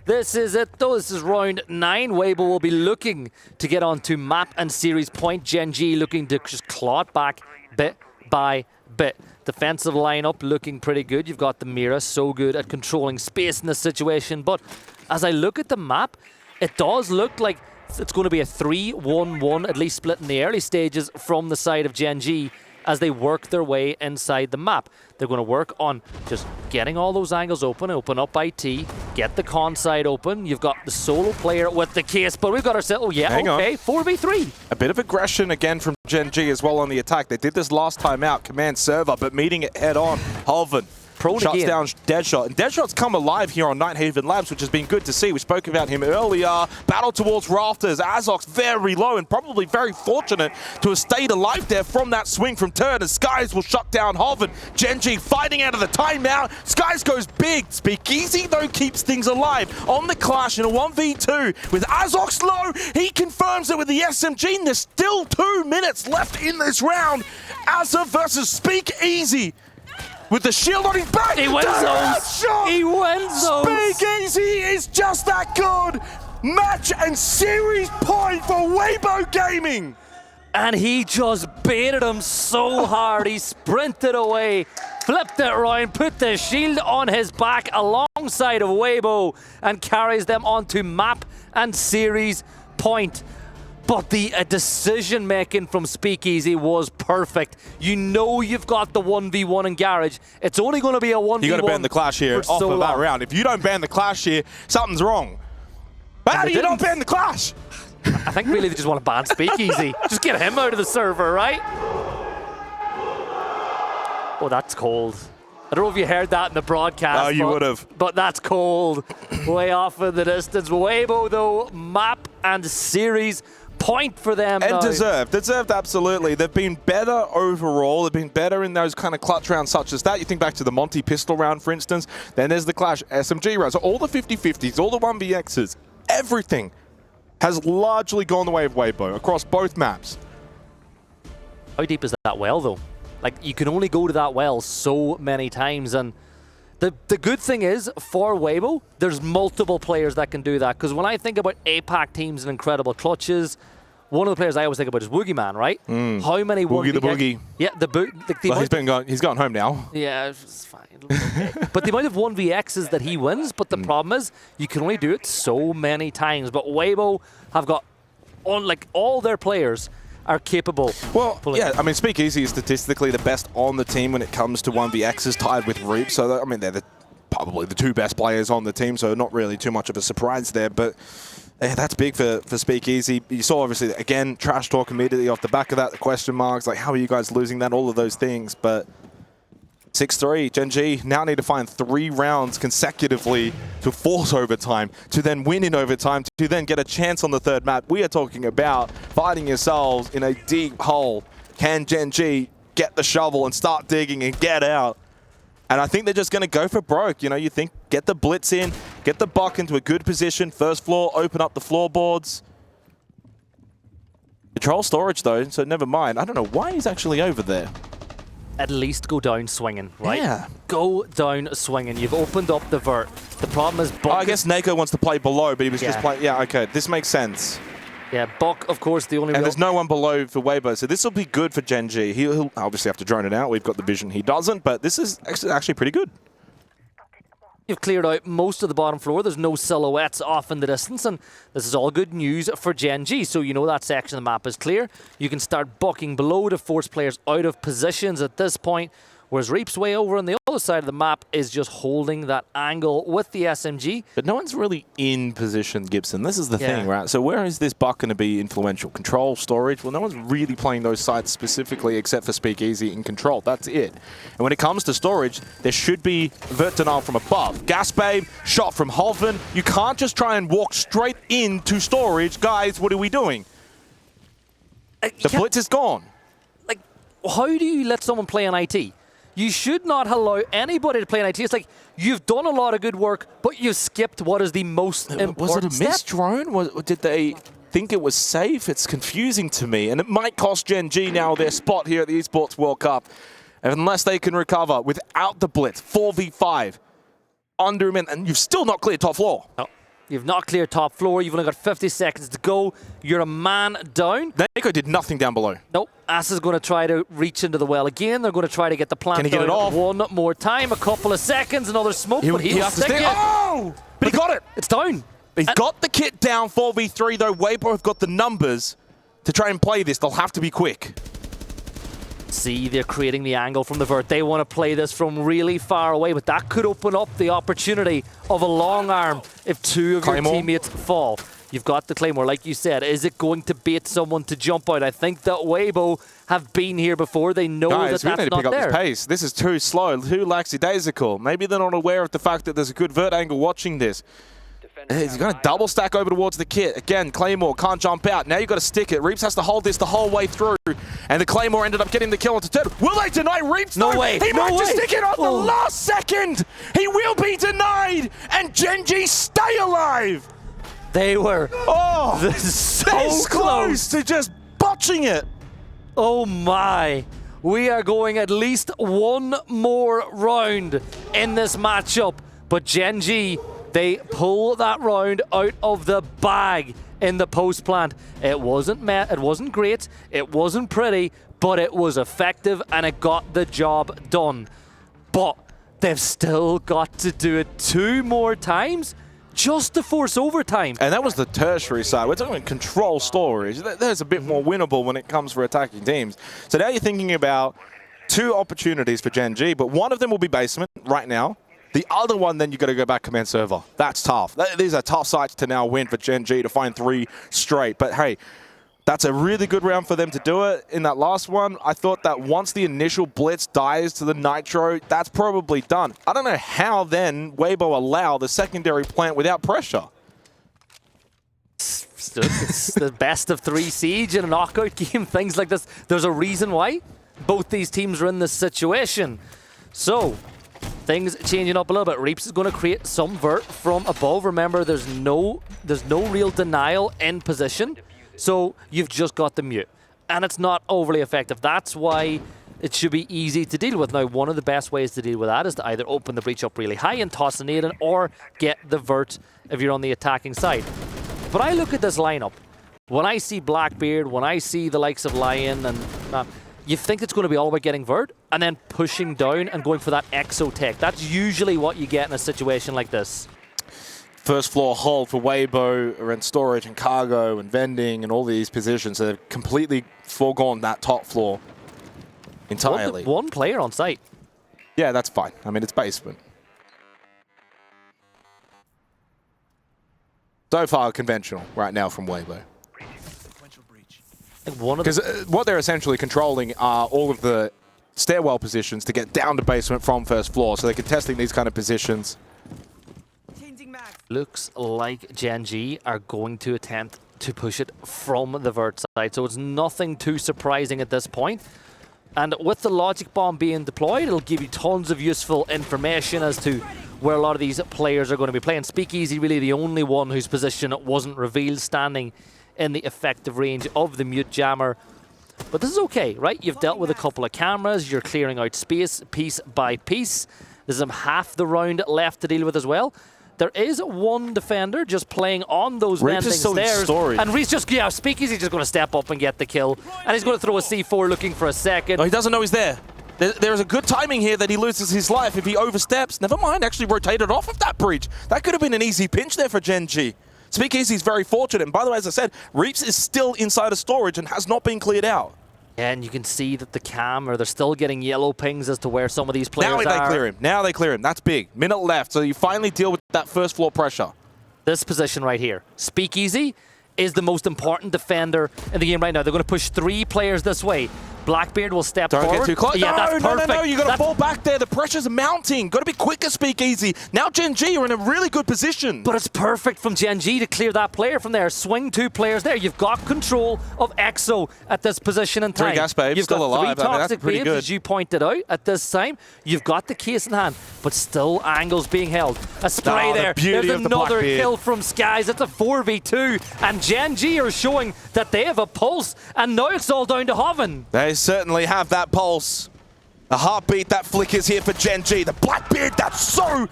This is it though. This is round 9. Weibo will be looking to get onto map and series point. Gen.G looking to just claw it back bit by bit. Defensive lineup looking pretty good. You've got the Mira, so good at controlling space in this situation. But as I look at the map, it does look like it's going to be a 3-1-1, at least split in the early stages from the side of Gen.G as they work their way inside the map. They're going to work on just getting all those angles open up IT, get the con side open. You've got the solo player with the case, but we've got ourselves, oh yeah, Hang okay, on. 4v3. A bit of aggression again from Gen.G as well on the attack. They did this last time out, command server, but meeting it head on. Halvin shuts down Deadshot. And Deadshot's come alive here on Nighthaven Labs, which has been good to see. We spoke about him earlier. Battle towards Rafters. Azok's very low and probably very fortunate to have stayed alive there from that swing from Turd. And Skies will shut down Halvin. Gen.G fighting out of the timeout. Skies goes big. Speakeasy, though, keeps things alive. On the clash in a 1v2 with Azok's low. He confirms it with the SMG. And there's still 2 minutes left in this round. Azza versus Speakeasy. With the shield on his back. He wins those. He wins those. Speakeasy is just that good. Match and series point for Weibo Gaming. And he just baited him so hard. He sprinted away, flipped it around, put the shield on his back alongside of Weibo and carries them onto map and series point. But the decision-making from Speakeasy was perfect. You know you've got the 1v1 in Garage. It's only going to be a 1v1. You got to ban the clash here off of that round. If you don't ban the clash here, something's wrong. But how do you don't ban the clash? I think really they just want to ban Speakeasy. Just get him out of the server, right? Oh, that's cold. I don't know if you heard that in the broadcast. Oh, you would have. But that's cold. Way off in the distance. Weibo, though, map and series point for them. And now. deserved absolutely. They've been better overall. They've been better in those kind of clutch rounds such as that. You think back to the Monty pistol round, for instance. Then there's the Clash SMG round. So all the 50-50s, all the 1vx's, everything has largely gone the way of Weibo across both maps. How deep is that well, though? Like, you can only go to that well so many times, and The good thing is, for Weibo, there's multiple players that can do that. Because when I think about APAC teams and incredible clutches, one of the players I always think about is Woogieman, right? How many Boogie the Boogie. Yeah, Well, he's gone home now. Yeah, it's fine. Okay. But the amount of 1vx's that he wins, but the problem is, you can only do it so many times. But Weibo have got, all their players are capable. Well, yeah, I mean, Speakeasy is statistically the best on the team when it comes to 1vx's, tied with Reap. So, I mean, they're probably the 2 best players on the team, so not really too much of a surprise there. But yeah, that's big for Speakeasy. You saw, obviously, again, trash talk immediately off the back of that, the question marks, like, how are you guys losing that, all of those things. But 6-3, Gen.G now need to find 3 rounds consecutively to force overtime, to then win in overtime, to then get a chance on the 3rd map. We are talking about finding yourselves in a deep hole. Can Gen.G get the shovel and start digging and get out? And I think they're just going to go for broke. You know, you think, get the blitz in, get the buck into a good position, 1st floor, open up the floorboards. Control storage, though, so never mind. I don't know why he's actually over there. At least go down swinging, right? Yeah. Go down swinging. You've opened up the vert. The problem is Buck. I guess Nako wants to play below, but he was just playing. Yeah, okay. This makes sense. Yeah, Buck, of course, the only And there's no one below for Waybo, so this will be good for Gen.G. He'll obviously have to drone it out. We've got the vision. He doesn't, but this is actually pretty good. You've cleared out most of the bottom floor. There's no silhouettes off in the distance, and this is all good news for Gen.G. So you know that section of the map is clear. You can start bucking below to force players out of positions at this point, whereas Reap's way over on the other side of the map is just holding that angle with the SMG. But no one's really in position, Gibson. This is the thing, right? So where is this buck going to be influential? Control, storage? Well, no one's really playing those sites specifically except for Speakeasy and Control. That's it. And when it comes to storage, there should be vert denial from above. Gas Babe, shot from Holven. You can't just try and walk straight into storage. Guys, what are we doing? The blitz is gone. Like, how do you let someone play an IT? You should not allow anybody to play an IT. It's like, you've done a lot of good work, but you've skipped what is the most important Was it a missed drone? Did they think it was safe? It's confusing to me. And it might cost Gen.G now their spot here at the Esports World Cup. Unless they can recover without the blitz. 4v5. Under him, and you've still not cleared top floor. No. You've not cleared top floor. You've only got 50 seconds to go. You're a man down. Nako did nothing down below. Nope. Ass is going to try to reach into the well again. They're going to try to get the plant Can he get it off? One more time. A couple of seconds. Another smoke. But he'll stick it. Oh! But he got it. It's down. He's got the kit down. 4v3, though. Waybo have got the numbers to try and play this. They'll have to be quick. See, they're creating the angle from the vert. They want to play this from really far away, but that could open up the opportunity of a long arm if 2 of your teammates fall. You've got the Claymore, like you said. Is it going to bait someone to jump out? I think that Weibo have been here before. They know that that's not there. Guys, we need to pick up this pace. This is too slow, too lackadaisical. Maybe they're not aware of the fact that there's a good vert angle watching this. He's going to double stack over towards the kit. Again, Claymore can't jump out. Now you've got to stick it. Reaps has to hold this the whole way through. And the Claymore ended up getting the kill onto Ted. Will they deny Reaps? No way. He might just stick it on the last second. He will be denied. And Gen.G stay alive. They were so close to just botching it. Oh my. We are going at least one more round in this matchup. But Gen.G, they pull that round out of the bag in the post plant. It wasn't great, it wasn't pretty, but it was effective and it got the job done. But they've still got to do it 2 more times just to force overtime. And that was the tertiary side. We're talking control storage. There's a bit more winnable when it comes for attacking teams. So now you're thinking about 2 opportunities for Gen.G, but one of them will be basement right now. The other one, then you got to go back command server. That's tough. These are tough sites to now win for Gen.G to find 3 straight. But hey, that's a really good round for them to do it. In that last one, I thought that once the initial blitz dies to the Nitro, that's probably done. I don't know how then Weibo allow the secondary plant without pressure. It's the best of 3 siege in a knockout game, things like this. There's a reason why both these teams are in this situation. So, things changing up a little bit. Reaps is going to create some vert from above. Remember, there's no real denial in position. So you've just got the mute. And it's not overly effective. That's why it should be easy to deal with. Now, one of the best ways to deal with that is to either open the breach up really high and toss a nade in, or get the vert if you're on the attacking side. But I look at this lineup. When I see Blackbeard, when I see the likes of Lion, and you think it's going to be all about getting vert and then pushing down and going for that exo tech. That's usually what you get in a situation like this. First floor hold for Weibo around storage and cargo and vending and all these positions. So they've completely foregone that top floor entirely. One player on site. Yeah, that's fine. I mean, it's basement. So far, conventional right now from Weibo. Because what they're essentially controlling are all of the stairwell positions to get down to basement from first floor. So they're contesting these kind of positions. Looks like Gen.G are going to attempt to push it from the vert side. So it's nothing too surprising at this point. And with the logic bomb being deployed, it'll give you tons of useful information as to where a lot of these players are going to be playing. Speakeasy really the only one whose position wasn't revealed, standing in the effective range of the mute jammer. But this is okay, right? You've dealt with a couple of cameras, you're clearing out space piece by piece. There's half the round left to deal with as well. There is one defender just playing on those vending stairs. And Reese just, Speakeasy just going to step up and get the kill. And he's going to throw a C4 looking for a second. No, he doesn't know he's there. There is a good timing here that he loses his life if he oversteps. Never mind, actually rotated off of that breach. That could have been an easy pinch there for Gen.G. Speakeasy is very fortunate. And by the way, as I said, Reeps is still inside of storage and has not been cleared out. Yeah, and you can see that the cam, or they're still getting yellow pings as to where some of these players are. Now they clear him. Now they clear him. That's big. Minute left, so you finally deal with that first floor pressure. This position right here. Speakeasy is the most important defender in the game right now. They're going to push 3 players this way. Blackbeard will step forward. Don't get too close. Yeah, that's perfect. No, you got to fall back there. The pressure's mounting. Got to be quicker, Speakeasy. Now Gen.G are in a really good position. But it's perfect from Gen.G to clear that player from there. Swing 2 players there. You've got control of EXO at this position in time. 3 gas babes, You've still got alive. 3 toxic pretty babes, good. as you pointed out at this time. You've got the case in hand, but still angles being held. A spray there. There's another kill from Skies. It's a 4v2, and Gen.G are showing that they have a pulse, and now it's all down to Hoven. They certainly have that pulse. The heartbeat that flickers here for Gen.G. The Blackbeard that's so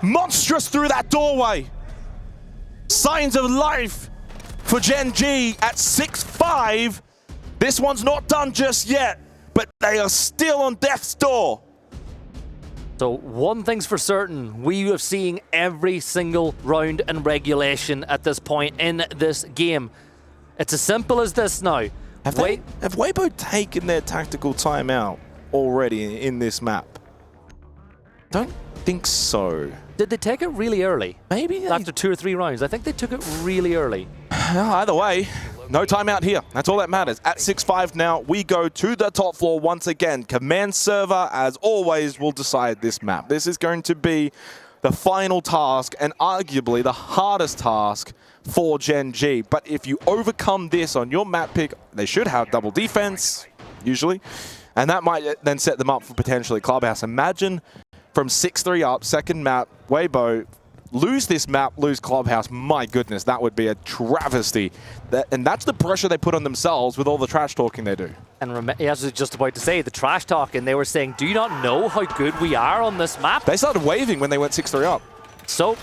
monstrous through that doorway. Signs of life for Gen.G at 6-5. This one's not done just yet, but they are still on death's door. So one thing's for certain, we have seen every single round in regulation at this point in this game. It's as simple as this now. Have Waybo taken their tactical timeout already in this map? Don't think so. Did they take it really early? Maybe. After 2 or 3 rounds. I think they took it really early. Either way, no timeout here. That's all that matters. At 6-5 now, we go to the top floor once again. Command server, as always, will decide this map. This is going to be the final task and arguably the hardest task for Gen.G. But if you overcome this on your map pick, they should have double defense, usually. And that might then set them up for potentially Clubhouse. Imagine from 6-3 up, second map, Weibo, lose this map, lose Clubhouse. My goodness, that would be a travesty. And that's the pressure they put on themselves with all the trash talking they do. And I was just about to say, the trash talking, they were saying, do you not know how good we are on this map? They started waving when they went 6-3 up. So,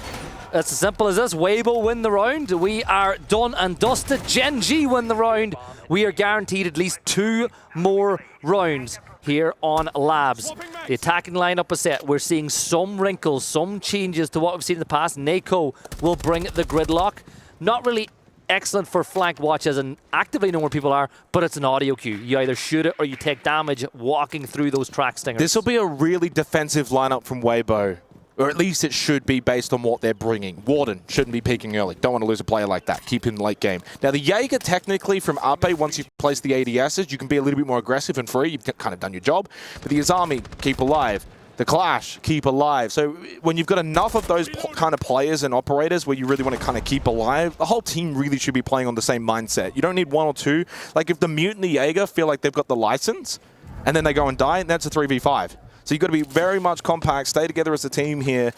it's as simple as this. Waybo win the round. We are done and dusted. Gen.G win the round. We are guaranteed at least 2 more rounds here on Labs. The attacking lineup is set. We're seeing some wrinkles, some changes to what we've seen in the past. Nako will bring the gridlock. Not really excellent for flank watch as in actively know where people are, but it's an audio cue. You either shoot it or you take damage walking through those track stingers. This will be a really defensive lineup from Weibo. Or at least it should be based on what they're bringing. Warden shouldn't be peeking early. Don't want to lose a player like that. Keep him late game. Now, the Jaeger, technically, from Ape, once you've placed the ADSs, you can be a little bit more aggressive and free. You've kind of done your job. But the Azami, keep alive. The Clash, keep alive. So when you've got enough of those kind of players and operators where you really want to kind of keep alive, the whole team really should be playing on the same mindset. You don't need 1 or 2. Like, if the Mute and the Jaeger feel like they've got the license, and then they go and die, that's a 3v5. So you've got to be very much compact, stay together as a team here,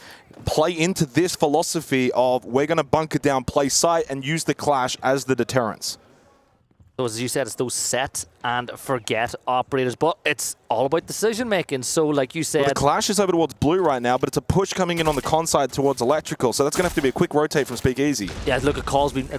play into this philosophy of we're going to bunker down, play sight, and use the Clash as the deterrence. So as you said, it's those set and forget operators, but it's all about decision making. So like you said, well, the clash is over towards blue right now, but it's a push coming in on the con side towards electrical, so that's going to have to be a quick rotate from Speakeasy. yeah, look, a call's been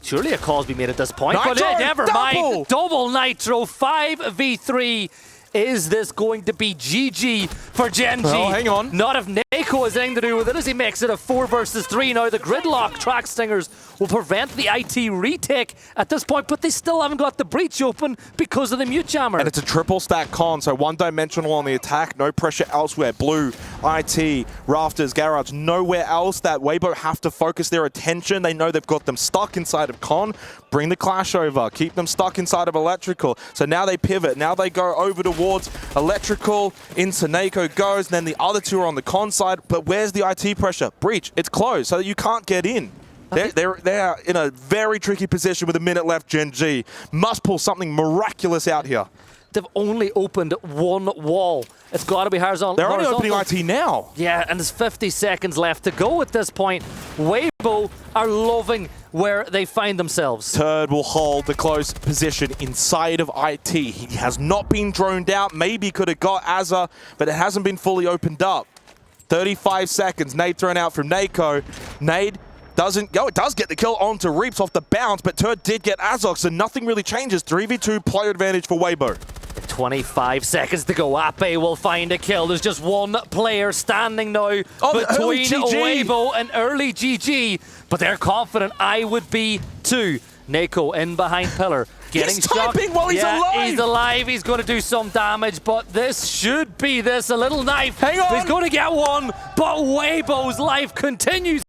surely a call's been made at this point, Nitro, but never mind. double! Double Nitro 5v3. Is this going to be GG for Gen.G? Oh, hang on. Not if Neko has anything to do with it as he makes it a 4 versus 3. Now the gridlock track stingers will prevent the IT retake at this point, but they still haven't got the breach open because of the mute jammer. And it's a triple stack con, so one-dimensional on the attack, no pressure elsewhere. Blue, IT, Rafters, Garage, nowhere else that Waybo have to focus their attention. They know they've got them stuck inside of con. Bring the clash over, keep them stuck inside of electrical. So now they pivot, now they go over towards electrical, into Neko goes, and then the other two are on the con side. But where's the IT pressure? Breach, it's closed, so that you can't get in. They're in a very tricky position with a minute left, Gen.G. Must pull something miraculous out here. They've only opened one wall. It's got to be horizontal. They're only opening IT now. Yeah, and there's 50 seconds left to go at this point. Waybo are loving where they find themselves. Turd will hold the close position inside of IT. He has not been droned out. Maybe could have got Azza, but it hasn't been fully opened up. 35 seconds. Nade thrown out from Neko. Nade doesn't go. It does get the kill onto Reaps off the bounce, but Turd did get Azok, so nothing really changes. 3v2 player advantage for Weibo. 25 seconds to go. Ape will find a kill. There's just one player standing now between Waybo and early GG, but they're confident. I would be too. Neko in behind pillar. Getting he's shocked. typing while he's alive. He's alive. He's going to do some damage, but this should be this. A little knife. Hang on. He's going to get one, but Waybo's life continues.